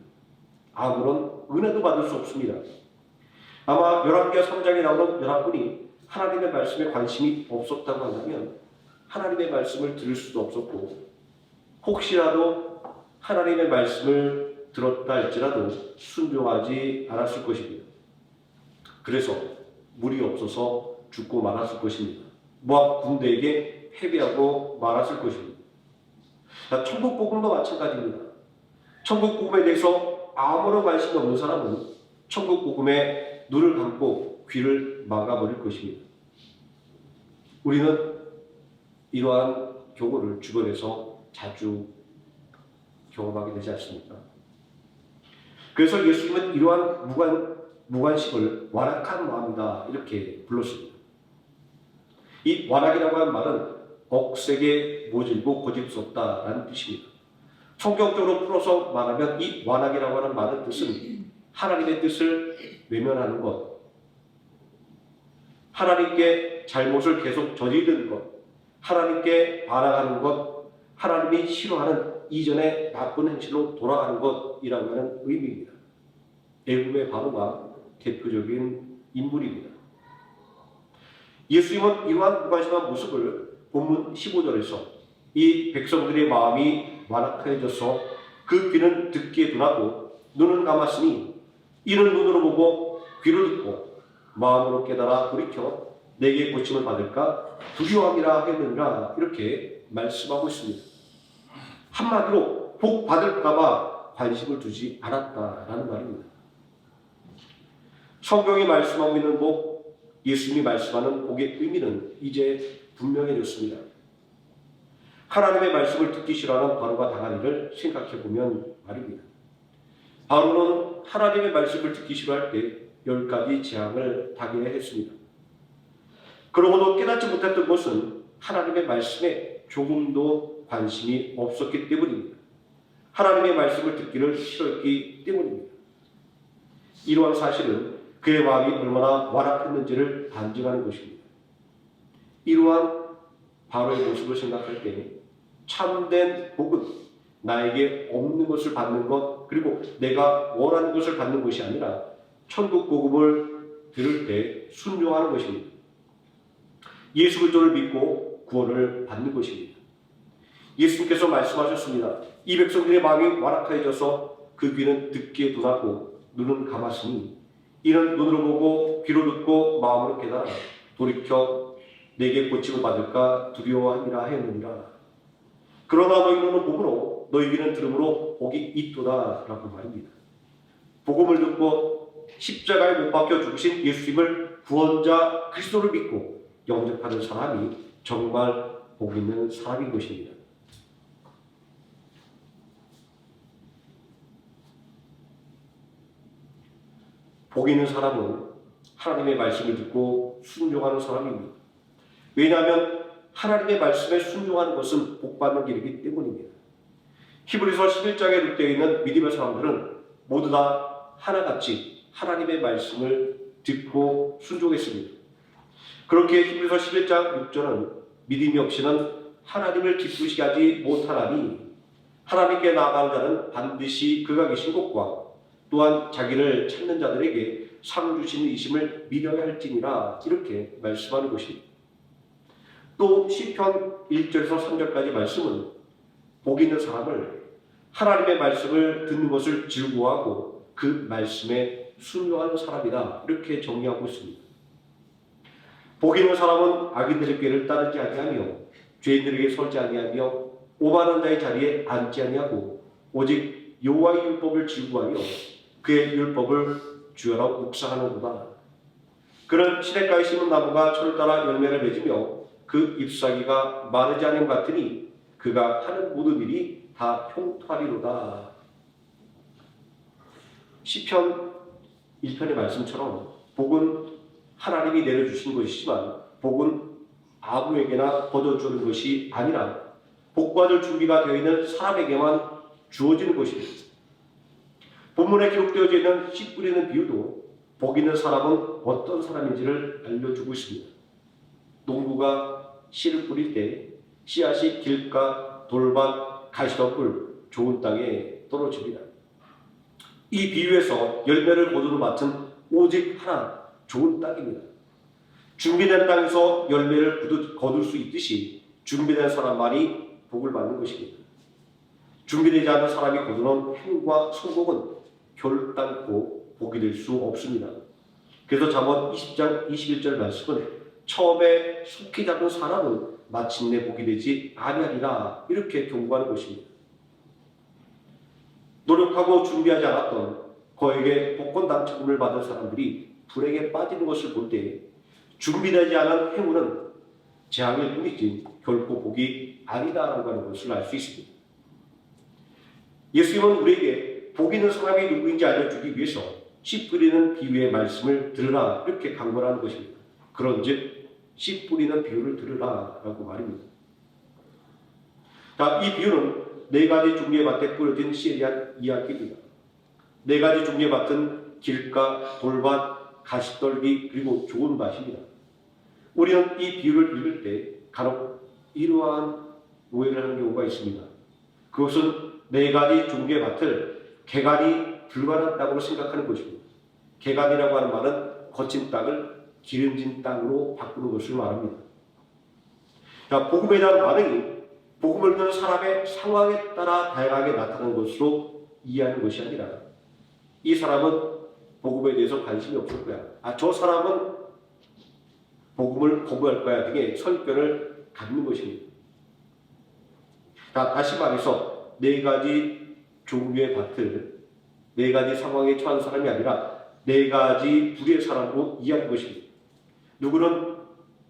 아무런 은혜도 받을 수 없습니다. 아마 열왕기하 3장에 나오는 연합군이 하나님의 말씀에 관심이 없었다고 한다면 하나님의 말씀을 들을 수도 없었고 혹시라도 하나님의 말씀을 들었다 할지라도 순종하지 않았을 것입니다. 그래서 물이 없어서 죽고 말았을 것입니다. 모압 군대에게 패배하고 말았을 것입니다. 천국 복음도 마찬가지입니다. 천국 복음에 대해서 아무런 관심이 없는 사람은 천국 복음에 눈을 감고 귀를 막아버릴 것입니다. 우리는 이러한 경우를 주변에서 자주 경험하게 되지 않습니까? 그래서 예수님은 이러한 무관심을 완악한 마음이다 이렇게 불렀습니다. 이 완악이라고 하는 말은 억세게 모질고 고집스럽다라는 뜻입니다. 성경적으로 풀어서 말하면 이 완악이라고 하는 말의 뜻은 하나님의 뜻을 외면하는 것, 하나님께 잘못을 계속 저지르는 것, 하나님께 반항하는 것, 하나님이 싫어하는 이전의 나쁜 행실로 돌아가는 것이라고 하는 의미입니다. 애굽의 바로가 대표적인 인물입니다. 예수님은 이러한 무관심한 모습을 본문 15절에서 이 백성들의 마음이 완악해져서 그 귀는 듣기에 둔하고 눈은 감았으니 이는 눈으로 보고 귀로 듣고 마음으로 깨달아 돌이켜 내게 고침을 받을까 두려워함이라 했느니라 이렇게 말씀하고 있습니다. 한마디로 복 받을까봐 관심을 두지 않았다라는 말입니다. 성경이 말씀하고 있는 복, 예수님이 말씀하는 복의 의미는 이제 분명해졌습니다. 하나님의 말씀을 듣기 싫어하는 바로가 당한 일을 생각해 보면 말입니다. 바로는 하나님의 말씀을 듣기 싫어할 때 10가지 재앙을 당해야 했습니다. 그러고도 깨닫지 못했던 것은 하나님의 말씀에 조금도 관심이 없었기 때문입니다. 하나님의 말씀을 듣기를 싫어했기 때문입니다. 이러한 사실은 그의 마음이 얼마나 완악했는지를 반증하는 것입니다. 이러한 바로의 모습을 생각할 때 참된 복은 나에게 없는 것을 받는 것, 그리고 내가 원하는 것을 받는 것이 아니라 천국 복음을 들을 때 순종하는 것입니다. 예수 그리스도를 믿고 구원을 받는 것입니다. 예수님께서 말씀하셨습니다. 이 백성들의 마음이 완악해져서 그 귀는 듣기에 둔하고 눈은 감았으니 이는 눈으로 보고 귀로 듣고 마음으로 깨달아 돌이켜 내게 고침을 받을까 두려워함이라 하였느니라. 그러나 너희 눈은 보므로 너희 귀는 들음으로 복이 있도다 라고 말입니다. 복음을 듣고 십자가에 못 박혀 죽으신 예수님을 구원자 그리스도를 믿고 영접하는 사람이 정말 복 있는 사람인 것입니다. 복 있는 사람은 하나님의 말씀을 듣고 순종하는 사람입니다. 왜냐하면 하나님의 말씀에 순종하는 것은 복받는 길이기 때문입니다. 히브리서 11장에 되어 있는 믿음의 사람들은 모두 다 하나같이 하나님의 말씀을 듣고 순종했습니다. 그렇게 히브리서 11장 6절은 믿음이 없이는 하나님을 기쁘시게 하지 못하나니 하나님께 나아가는 자는 반드시 그가 계신 곳과 또한 자기를 찾는 자들에게 상 주시는 이심을 믿어야 할지니라 이렇게 말씀하는 것입니다. 또 시편 1절에서 3절까지 말씀은 복 있는 사람을 하나님의 말씀을 듣는 것을 즐거워하고 그 말씀에 순종하는 사람이다 이렇게 정리하고 있습니다. 복 있는 사람은 악인들의 꾀를 따르지 아니하며 죄인들에게 설지 아니하며 오만한 자의 자리에 앉지 아니하고 오직 여호와의 율법을 즐거워하여 그의 율법을 주야로 묵상하는구나. 그는 시냇가에 심은 나무가 철을 따라 열매를 맺으며 그 잎사귀가 마르지 않음 같으니 그가 하는 모든 일이 다 형통하리로다. 시편 1편의 말씀처럼 복은 하나님이 내려주신 것이지만 복은 아무에게나 거둬주는 것이 아니라 복받을 준비가 되어 있는 사람에게만 주어지는 것입니다. 본문에 기록되어져 있는 씨 뿌리는 비유도 복 있는 사람은 어떤 사람인지를 알려주고 있습니다. 농부가 씨를 뿌릴 때 씨앗이 길가, 돌밭, 가시덤불, 좋은 땅에 떨어집니다. 이 비유에서 열매를 거두는 밭은 오직 하나, 좋은 땅입니다. 준비된 땅에서 열매를 거둘 수 있듯이 준비된 사람만이 복을 받는 것입니다. 준비되지 않은 사람이 거두는 행과 성공은 결단코 복이 될 수 없습니다. 그래서 잠언 20장 21절 말씀은 처음에 속히 잡은 사람은 마침내 복이 되지 아니하리라 이렇게 경고하는 것입니다. 노력하고 준비하지 않았던 거에게 복권 당첨금을 받은 사람들이 불행에 빠지는 것을 볼 때 준비되지 않은 행운은 재앙일 뿐이지 결코 복이 아니다라고 하는 것을 알 수 있습니다. 예수님은 우리에게 복 있는 사람이 누구인지 알려주기 위해서 씨 뿌리는 비유의 말씀을 들으라 이렇게 강권하는 것입니다. 그런즉 씨 뿌리는 비유를 들으라 라고 말입니다. 이 비유는 4가지 종류의 밭에 뿌려진 씨에 대한 이야기입니다. 4가지 종류의 밭은 길가, 돌밭, 가시떨기 그리고 좋은 밭입니다. 우리는 이 비유를 읽을 때 간혹 이러한 오해를 하는 경우가 있습니다. 그것은 네 가지 종류의 밭을 개간이 불가능하다고 생각하는 것입니다. 개간이라고 하는 말은 거친 땅을 기름진 땅으로 바꾸는 것을 말합니다. 자, 복음에 대한 반응이 복음을 듣는 사람의 상황에 따라 다양하게 나타나는 것으로 이해하는 것이 아니라 이 사람은 복음에 대해서 관심이 없을 거야. 저 사람은 복음을 거부할 거야 등의 선견을 갖는 것입니다. 자, 다시 말해서 네 가지 종류의 밭을 네 가지 상황에 처한 사람이 아니라 네 가지 부류의 사람으로 이해하는 것입니다. 누구는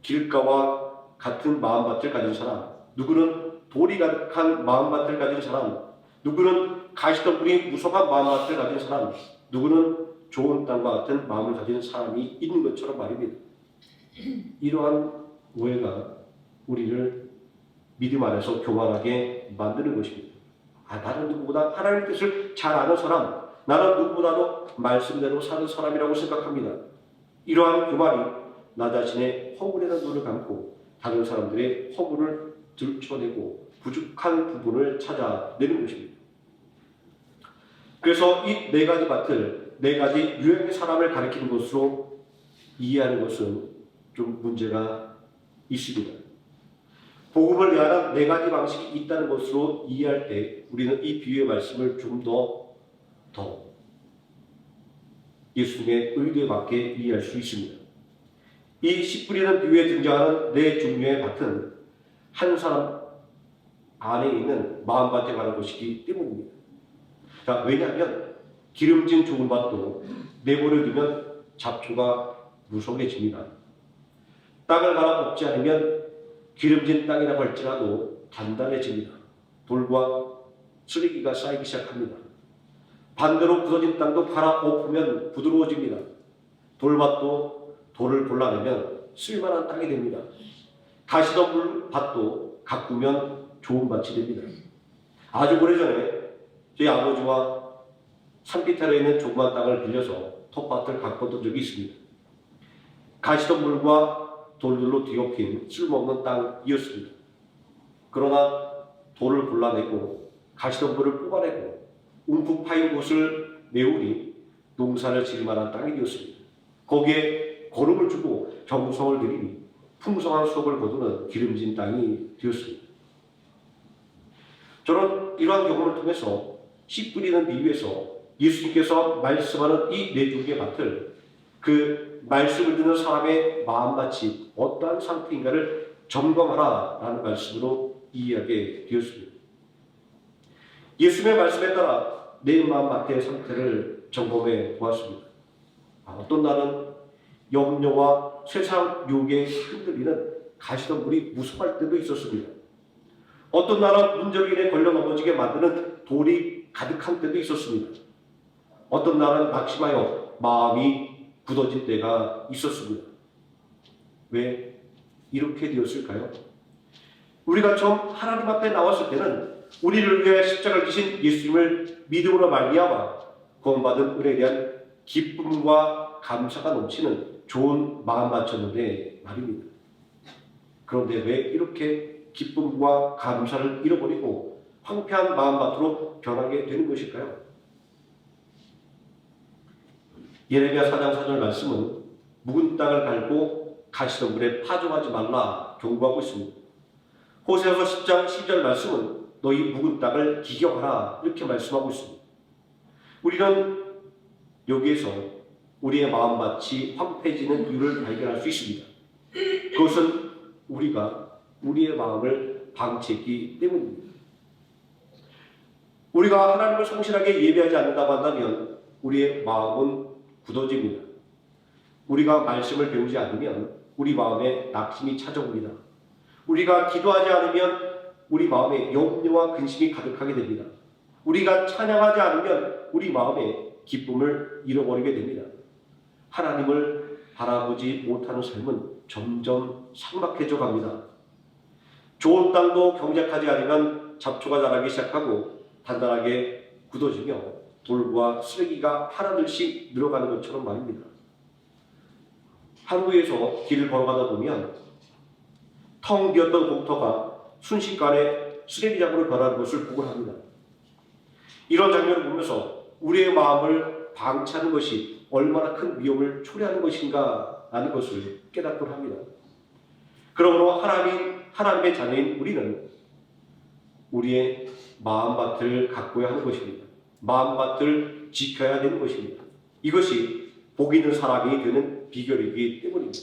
길가와 같은 마음밭을 가진 사람, 누구는 돌이 가득한 마음밭을 가진 사람, 누구는 가시덤불이 무성한 마음밭을 가진 사람, 누구는 좋은 땅과 같은 마음을 가진 사람이 있는 것처럼 말입니다. 이러한 오해가 우리를 믿음 안에서 교만하게 만드는 것입니다. 나는 누구보다 하나님의 뜻을 잘 아는 사람, 나는 누구보다도 말씀대로 사는 사람이라고 생각합니다. 이러한 교만이 나 자신의 허물에는 눈을 감고 다른 사람들의 허물을 들춰내고 부족한 부분을 찾아내는 것입니다. 그래서 이 네 가지 밭을 네 가지 유형의 사람을 가리키는 것으로 이해하는 것은 좀 문제가 있습니다. 복음을 대하는 네 가지 방식이 있다는 것으로 이해할 때 우리는 이 비유의 말씀을 좀 더 예수님의 의도에 맞게 이해할 수 있습니다. 이 씨 뿌리는 비유에 등장하는 네 종류의 밭은 한 사람 안에 있는 마음밭에 관한 것이기 때문입니다. 자, 왜냐하면 기름진 좋은 밭도 내버려두면 잡초가 무성해집니다. 땅을 갈아 엎지 않으면 기름진 땅이라고 할지라도 단단해집니다. 돌과 쓰레기가 쌓이기 시작합니다. 반대로 굳어진 땅도 갈아 엎으면 부드러워집니다. 돌밭도 돌을 골라내면 쓸만한 땅이 됩니다. 가시덤불 밭도 가꾸면 좋은 밭이 됩니다. 아주 오래전에 저희 아버지와 산비탈에 있는 조그만 땅을 빌려서 텃밭을 가꿨던 적이 있습니다. 가시덤불과 돌들로 뒤엎인 쓸모없는 땅이었습니다. 그러나 돌을 골라내고 가시덤불을 뽑아내고 움푹 파인 곳을 메우니 농사를 지을 만한 땅이 되었습니다. 거기에 거름을 주고 정성을 들이니 풍성한 수확을 거두는 기름진 땅이 되었습니다. 저는 이러한 경험을 통해서 씨 뿌리는 비유에서 예수님께서 말씀하는 이 네 종류의 밭을 그 말씀을 듣는 사람의 마음밭이 어떠한 상태인가를 점검하라라는 말씀으로 이해하게 되었습니다. 예수님의 말씀에 따라 내 마음밭의 상태를 점검해 보았습니다. 어떤 날은 염려와 세상 유혹에 흔들리는 가시덤불이 무성할 때도 있었습니다. 어떤 날은 문제로 인해 걸려 넘어지게 만드는 돌이 가득한 때도 있었습니다. 어떤 날은 낙심하여 마음이 굳어진 때가 있었습니다. 왜 이렇게 되었을까요? 우리가 처음 하나님 앞에 나왔을 때는 우리를 위해 십자가를 지신 예수님을 믿음으로 말미암아 구원받은 은혜에 대한 기쁨과 감사가 넘치는 좋은 마음밭이었는데 말입니다. 그런데 왜 이렇게 기쁨과 감사를 잃어버리고 황폐한 마음밭으로 변하게 되는 것일까요? 예레미야 4장 4절 말씀은 묵은 땅을 갈고 가시덤불에 파종하지 말라 경고하고 있습니다. 호세아서 10장 10절 말씀은 너희 묵은 땅을 기경하라 이렇게 말씀하고 있습니다. 우리는 여기에서 우리의 마음밭이 황폐해지는 이유를 발견할 수 있습니다. 그것은 우리가 우리의 마음을 방치했기 때문입니다. 우리가 하나님을 성실하게 예배하지 않는다고 한다면 우리의 마음은 굳어집니다. 우리가 말씀을 배우지 않으면 우리 마음에 낙심이 찾아옵니다. 우리가 기도하지 않으면 우리 마음에 염려와 근심이 가득하게 됩니다. 우리가 찬양하지 않으면 우리 마음에 기쁨을 잃어버리게 됩니다. 하나님을 바라보지 못하는 삶은 점점 삭막해져 갑니다. 좋은 땅도 경작하지 않으면 잡초가 자라기 시작하고 단단하게 굳어지며 돌과 쓰레기가 하나둘씩 늘어가는 것처럼 말입니다. 하루에서 길을 걸어가다 보면 텅 비었던 공터가 순식간에 쓰레기장으로 변하는 것을 보곤 합니다. 이런 장면을 보면서 우리의 마음을 방치하는 것이 얼마나 큰 위험을 초래하는 것인가 라는 것을 깨닫곤 합니다. 그러므로 하나님의 자녀인 우리는 우리의 마음밭을 가꿔야 하는 것입니다. 마음밭을 지켜야 되는 것입니다. 이것이 복 있는 사람이 되는 비결이기 때문입니다.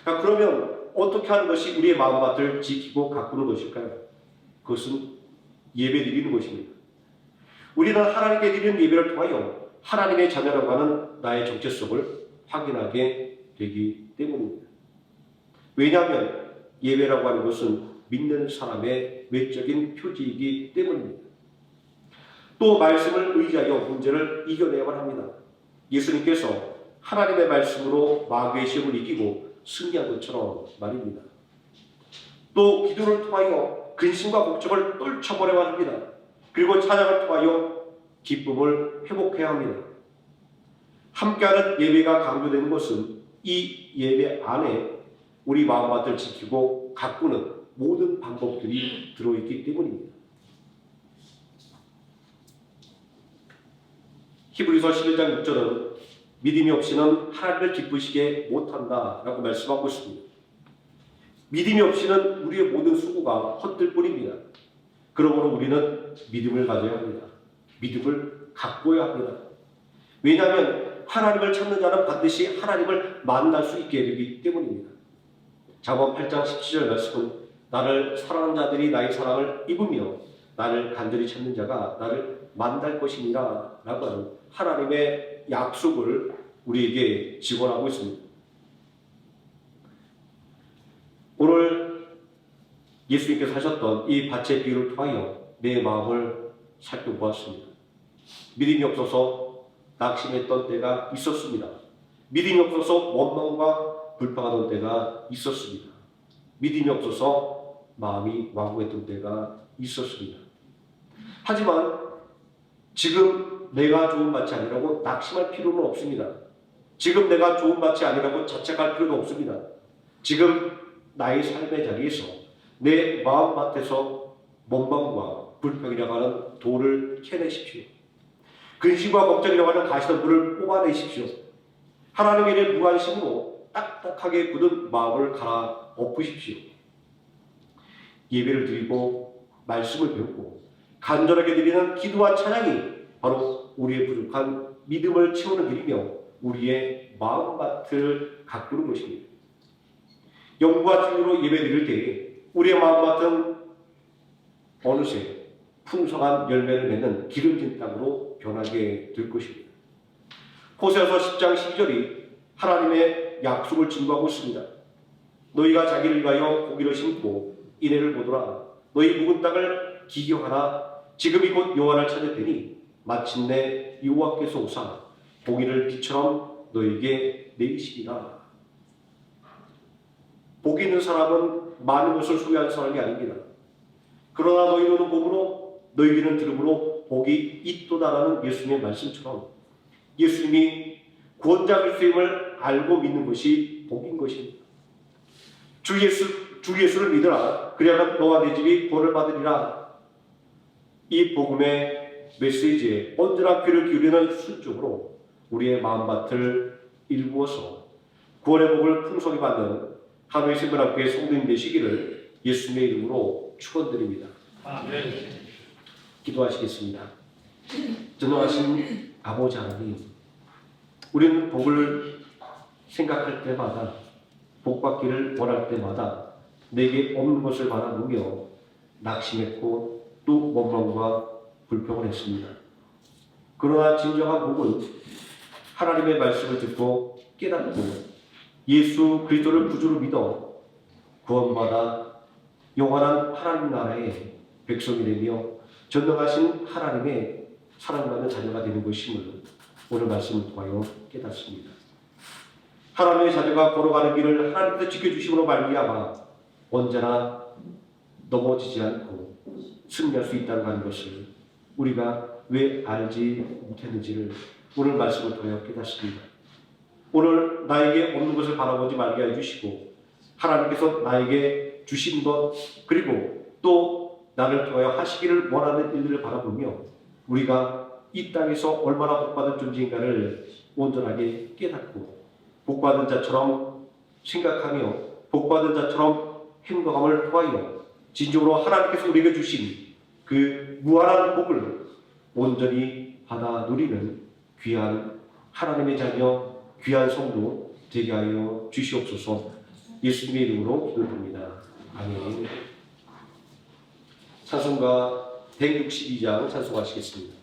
그러면 어떻게 하는 것이 우리의 마음밭을 지키고 가꾸는 것일까요? 그것은 예배 드리는 것입니다. 우리는 하나님께 드리는 예배를 통하여 하나님의 자녀라고 하는 나의 정체성을 확인하게 되기 때문입니다. 왜냐하면 예배라고 하는 것은 믿는 사람의 외적인 표지이기 때문입니다. 또 말씀을 의지하여 문제를 이겨내야만 합니다. 예수님께서 하나님의 말씀으로 마귀의 시험을 이기고 승리한 것처럼 말입니다. 또 기도를 통하여 근심과 걱정을 떨쳐버려야 합니다. 그리고 찬양을 통하여 기쁨을 회복해야 합니다. 함께하는 예배가 강조되는 것은 이 예배 안에 우리 마음밭을 지키고 가꾸는 모든 방법들이 들어있기 때문입니다. 히브리서 11장 6절은 믿음이 없이는 하나님을 기쁘시게 못한다 라고 말씀하고 있습니다. 믿음이 없이는 우리의 모든 수고가 헛될 뿐입니다. 그러므로 우리는 믿음을 가져야 합니다. 믿음을 갖고야 합니다. 왜냐하면 하나님을 찾는 자는 반드시 하나님을 만날 수 있게 되기 때문입니다. 잠언 8장 17절 말씀은 나를 사랑하는 자들이 나의 사랑을 입으며 나를 간절히 찾는 자가 나를 만날 것이니라 라고 하는 하나님의 약속을 우리에게 직언하고 있습니다. 오늘 예수님께서 하셨던 이 밭의 비유를 통하여 내 마음을 살펴보았습니다. 믿음이 없어서 낙심했던 때가 있었습니다. 믿음이 없어서 원망과 불평하던 때가 있었습니다. 믿음이 없어서 마음이 완고했던 때가 있었습니다. 하지만 지금 내가 좋은 밭이 아니라고 낙심할 필요는 없습니다. 지금 내가 좋은 밭이 아니라고 자책할 필요도 없습니다. 지금 나의 삶의 자리에서 내 마음밭에서 원망과 불평이라고 하는 돌을 캐내십시오. 근심과 걱정이라고 하는 가시덤불을 뽑아내십시오. 하나님의 일에 무관심으로 딱딱하게 굳은 마음을 갈아 엎으십시오. 예배를 드리고 말씀을 배우고 간절하게 드리는 기도와 찬양이 바로 우리의 부족한 믿음을 채우는 길이며 우리의 마음밭을 가꾸는 것입니다. 영과 진리로 예배 드릴 때에 우리의 마음밭은 어느새 풍성한 열매를 맺는 기름진 땅으로 변하게 될 것입니다. 호세아서 10장 12절이 하나님의 약속을 증거하고 있습니다. 너희가 자기를 위하여 고기를 심고 이내를 보더라. 너희 묵은 땅을 기경하라. 지금이 곧 여호와를 찾을 테니 마침내 여호와께서 오사 고기를 비처럼 너희에게 내리시리라. 복 있는 사람은 많은 것을 소유한 사람이 아닙니다. 그러나 너희는 복으로 너희는 들음으로 복이 있도다라는 예수님의 말씀처럼 예수님이 구원자 그리스도임을 알고 믿는 것이 복인 것입니다. 주 예수를 믿으라. 그리하면 너와 네 집이 구원을 받으리라. 이 복음의 메시지에 언제나 귀를 기울이는 순종으로 우리의 마음밭을 일구어서 구원의 복을 풍성히 받는 하루의 생명학교의 성도님 되시기를 예수님의 이름으로 축원드립니다. 아멘. 기도하시겠습니다. 전능하신 아버지 하나님, 우리는 복을 생각할 때마다 복 받기를 원할 때마다 내게 없는 것을 바라보며 낙심했고 또 원망과 불평을 했습니다. 그러나 진정한 복은 하나님의 말씀을 듣고 깨닫고 예수 그리스도를 구주로 믿어 구원받아 영원한 하나님 나라의 백성이 되며 전능하신 하나님의 사랑받는 자녀가 되는 것임을 오늘 말씀을 통하여 깨닫습니다. 하나님의 자녀가 걸어가는 길을 하나님께서 지켜주심으로 말미암아 언제나 넘어지지 않고 승리할 수 있다는 하는 것을 우리가 왜 알지 못했는지를 오늘 말씀을 통하여 깨닫습니다. 오늘 나에게 없는 것을 바라보지 말게 해주시고 하나님께서 나에게 주신 것, 그리고 또 나를 통하여 하시기를 원하는 일들을 바라보며 우리가 이 땅에서 얼마나 복받은 존재인가를 온전하게 깨닫고 복받은 자처럼 생각하며 복받은 자처럼 행동함을 통하여 진정으로 하나님께서 우리에게 주신 그 무한한 복을 온전히 받아 누리는 귀한 하나님의 자녀, 귀한 성도 되게 하여 주시옵소서. 예수님의 이름으로 기도드립니다. 아멘. 찬송가 162장 찬송하시겠습니다.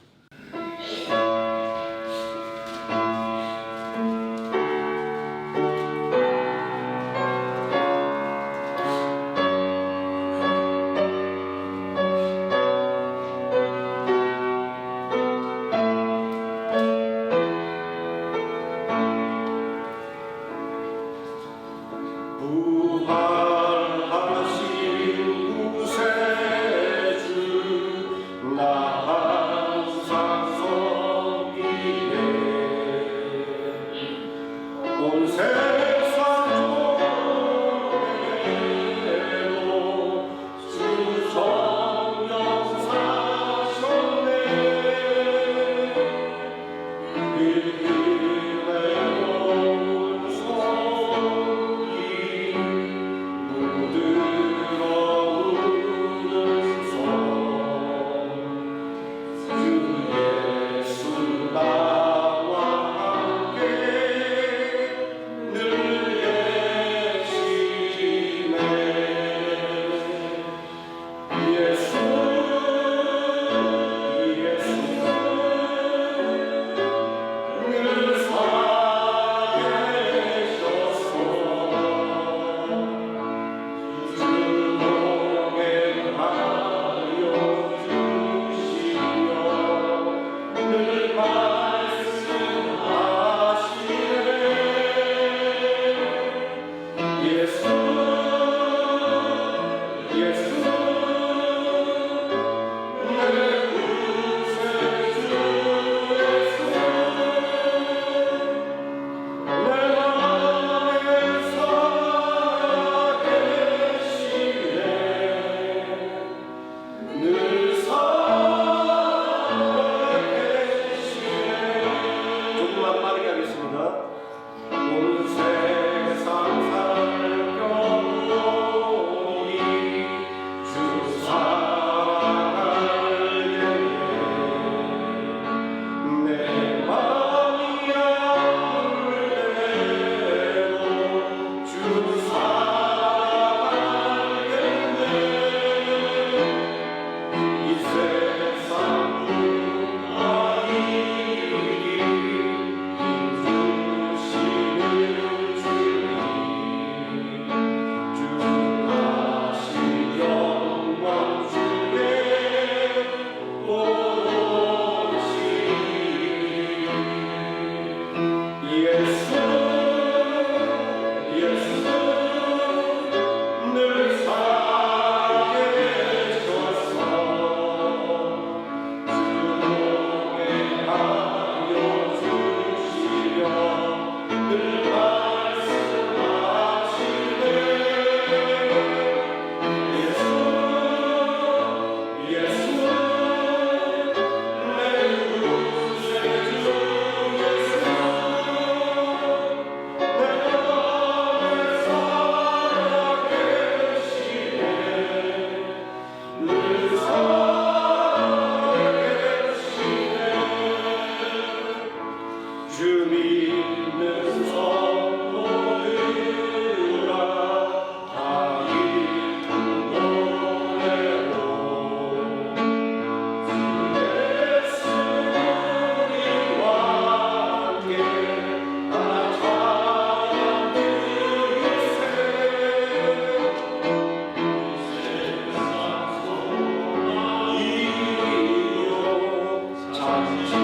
잠시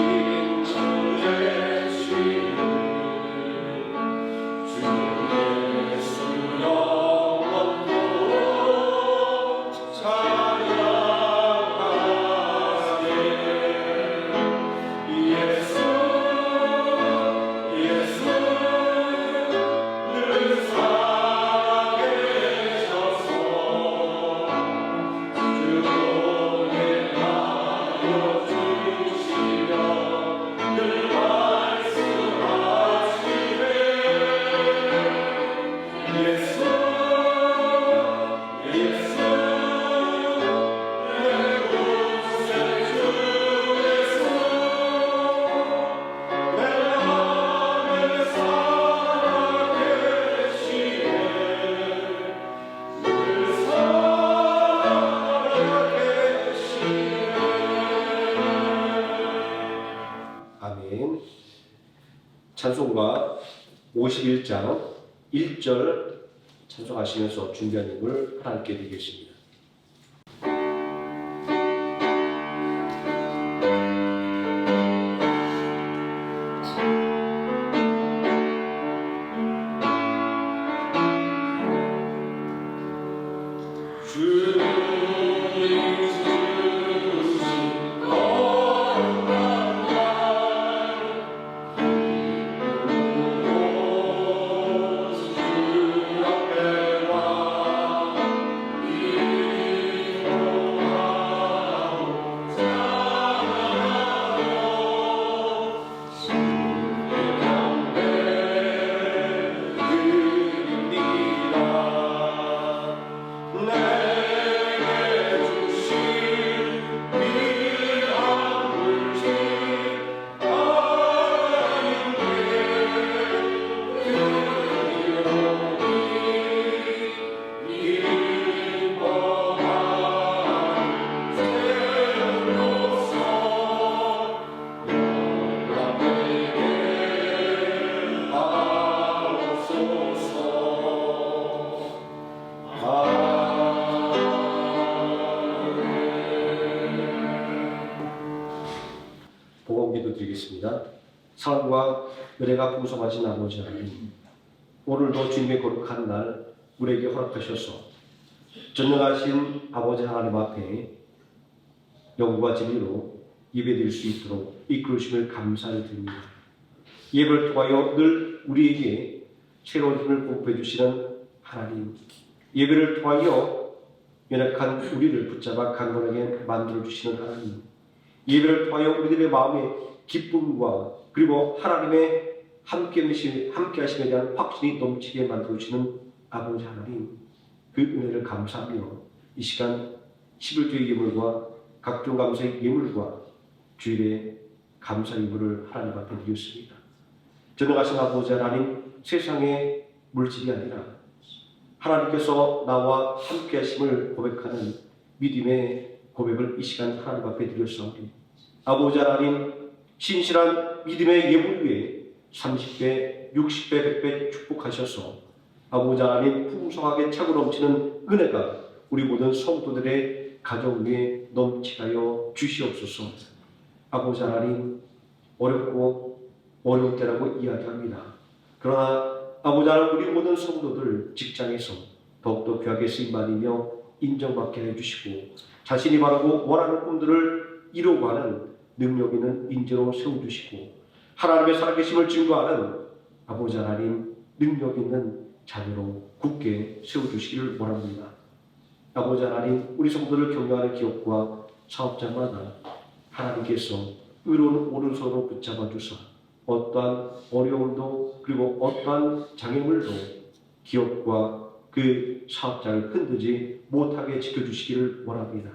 주의
하나님, 찬송가 51장 1절 찬송하시면서 준비한 힘을 하나님께 드리겠습니다. 복음기도 드리겠습니다. 사랑과 은혜가 풍성하신 아버지 하나님, 오늘도 주님의 거룩한 날 우리에게 허락하셔서 전능하신 아버지 하나님 앞에 영과 진리로 예배드릴 수 있도록 이끌으심을 감사를 드립니다. 예배를 통하여 늘 우리에게 새로운 힘을 공급해 주시는 하나님, 예배를 통하여 연약한 우리를 붙잡아 강건하게 만들어 주시는 하나님, 예배를 통하여 우리들의 마음의 기쁨과 그리고 하나님의 함께 하심에 대한 확신이 넘치게 만들어 주시는 아버지 하나님, 그 은혜를 감사하며 이 시간 11조의 예물과 각종 감사의 예물과 주일의 감사 예물을 하나님 앞에 드렸습니다. 전능하신 아버지 하나님, 세상의 물질이 아니라 하나님께서 나와 함께 하심을 고백하는 믿음의 고백을 이 시간 하나님 앞에 드렸사오니 아버지 하나님, 신실한 믿음의 예물 위에 30배, 60배, 100배 축복하셔서 아버지 하나님 풍성하게 차고 넘치는 은혜가 우리 모든 성도들의 가정 위에 넘치하여 주시옵소서. 아버지 하나님, 어렵고 어려울 때라고 이야기합니다. 그러나 아버지 하나님, 우리 모든 성도들 직장에서 더욱더 귀하게 쓰임받으며 인정받게 해주시고 자신이 바라고 원하는 꿈들을 이루고 하는 능력 있는 인재로 세워주시고 하나님의 살아계심을 증거하는 아버지 하나님 능력 있는 자녀로 굳게 세워주시기를 원합니다. 아버지 하나님, 우리 성도를 격려하는 기업과 사업자마다 하나님께서 의로운 오른손으로 붙잡아 주사 어떠한 어려움도 그리고 어떠한 장애물도 기업과 그 사업자를 흔들지 못하게 지켜주시기를 원합니다.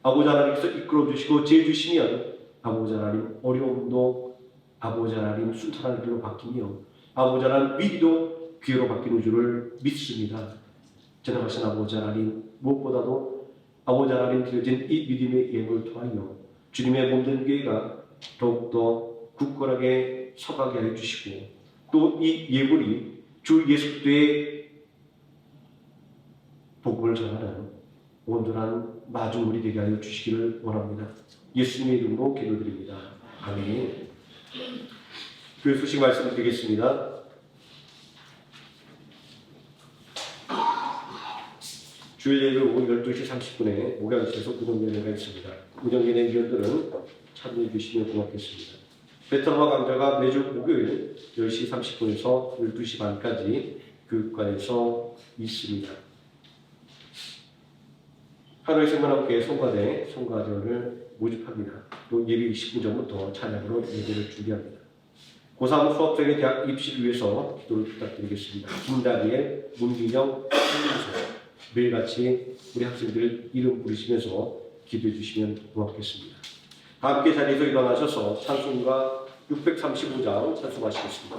아버지 하나님께서 이끌어주시고 지어주시면 아버지 하나님 어려움도 아버지 하나님 순탄한 길로 바뀌며 아버지 하나님 위기도 기회로 바뀌는 줄을 믿습니다. 전능하신 아버지 하나님, 무엇보다도 아버지 하나님 드려진 이 믿음의 예물을 통하여 주님의 몸된 교회가 더욱더 굳건하게 서가게 하여 주시고 또 이 예물이 주 예수 그리스도의 복음을 전하는 온전한 마중물이 되게 하여 주시기를 원합니다. 예수님의 이름으로 기도드립니다. 아멘. 교회 소식 말씀드리겠습니다. 주일 예배 오후 12시 30분에 목양실에서 운영예배가 있습니다. 운영예배 위원들은 참여해 주시면 고맙겠습니다. 베트남어 강좌가 매주 목요일 10시 30분에서 12시 반까지 교육관에서 있습니다. 하루의 생명함께 송가대, 송가대원을 모집합니다. 또 예비 20분 전부터 찬양으로 예배를 준비합니다. 고3 수업생의 대학 입시를 위해서 기도를 부탁드리겠습니다. 김다니엘, 문민영, 한민수 매일같이 우리 학생들 이름 부르시면서 기도해 주시면 고맙겠습니다. 다 함께 자리에서 일어나셔서 찬송가 635장 찬송하시겠습니다.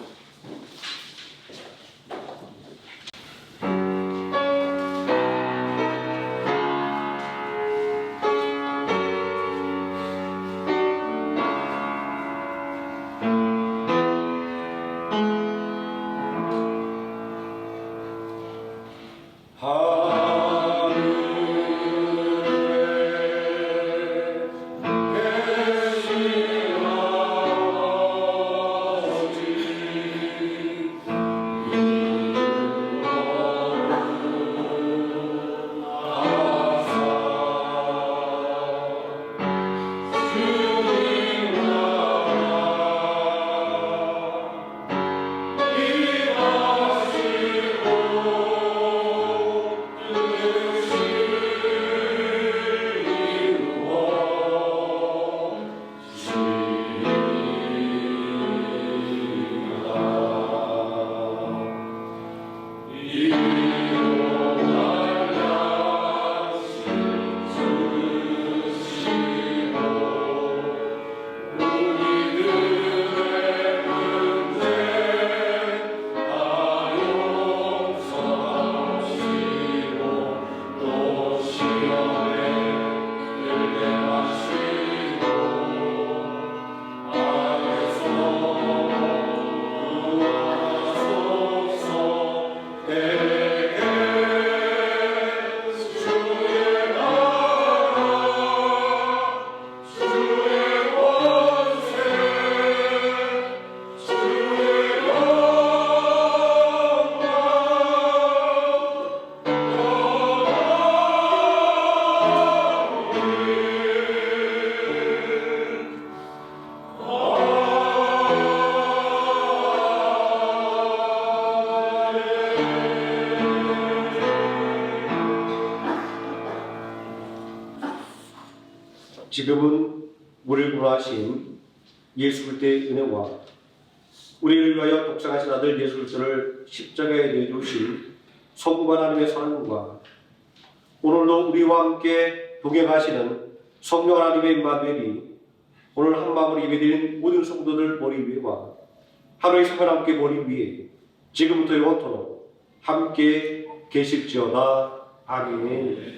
지금은 우리를 구원하신 예수 그리스도의 은혜와 우리를 위하여 독생하신 아들 예수 그리스도를 십자가에 내주신 성부 하나님의 사랑과 오늘도 우리와 함께 동행하시는 성령 하나님의 임마누엘이 오늘 한 마음으로 예배드린 모든 성도들 머리 위에와 하루의 생활 함께 머리 위에 지금부터 영원토록 함께 계실지어다. 아멘.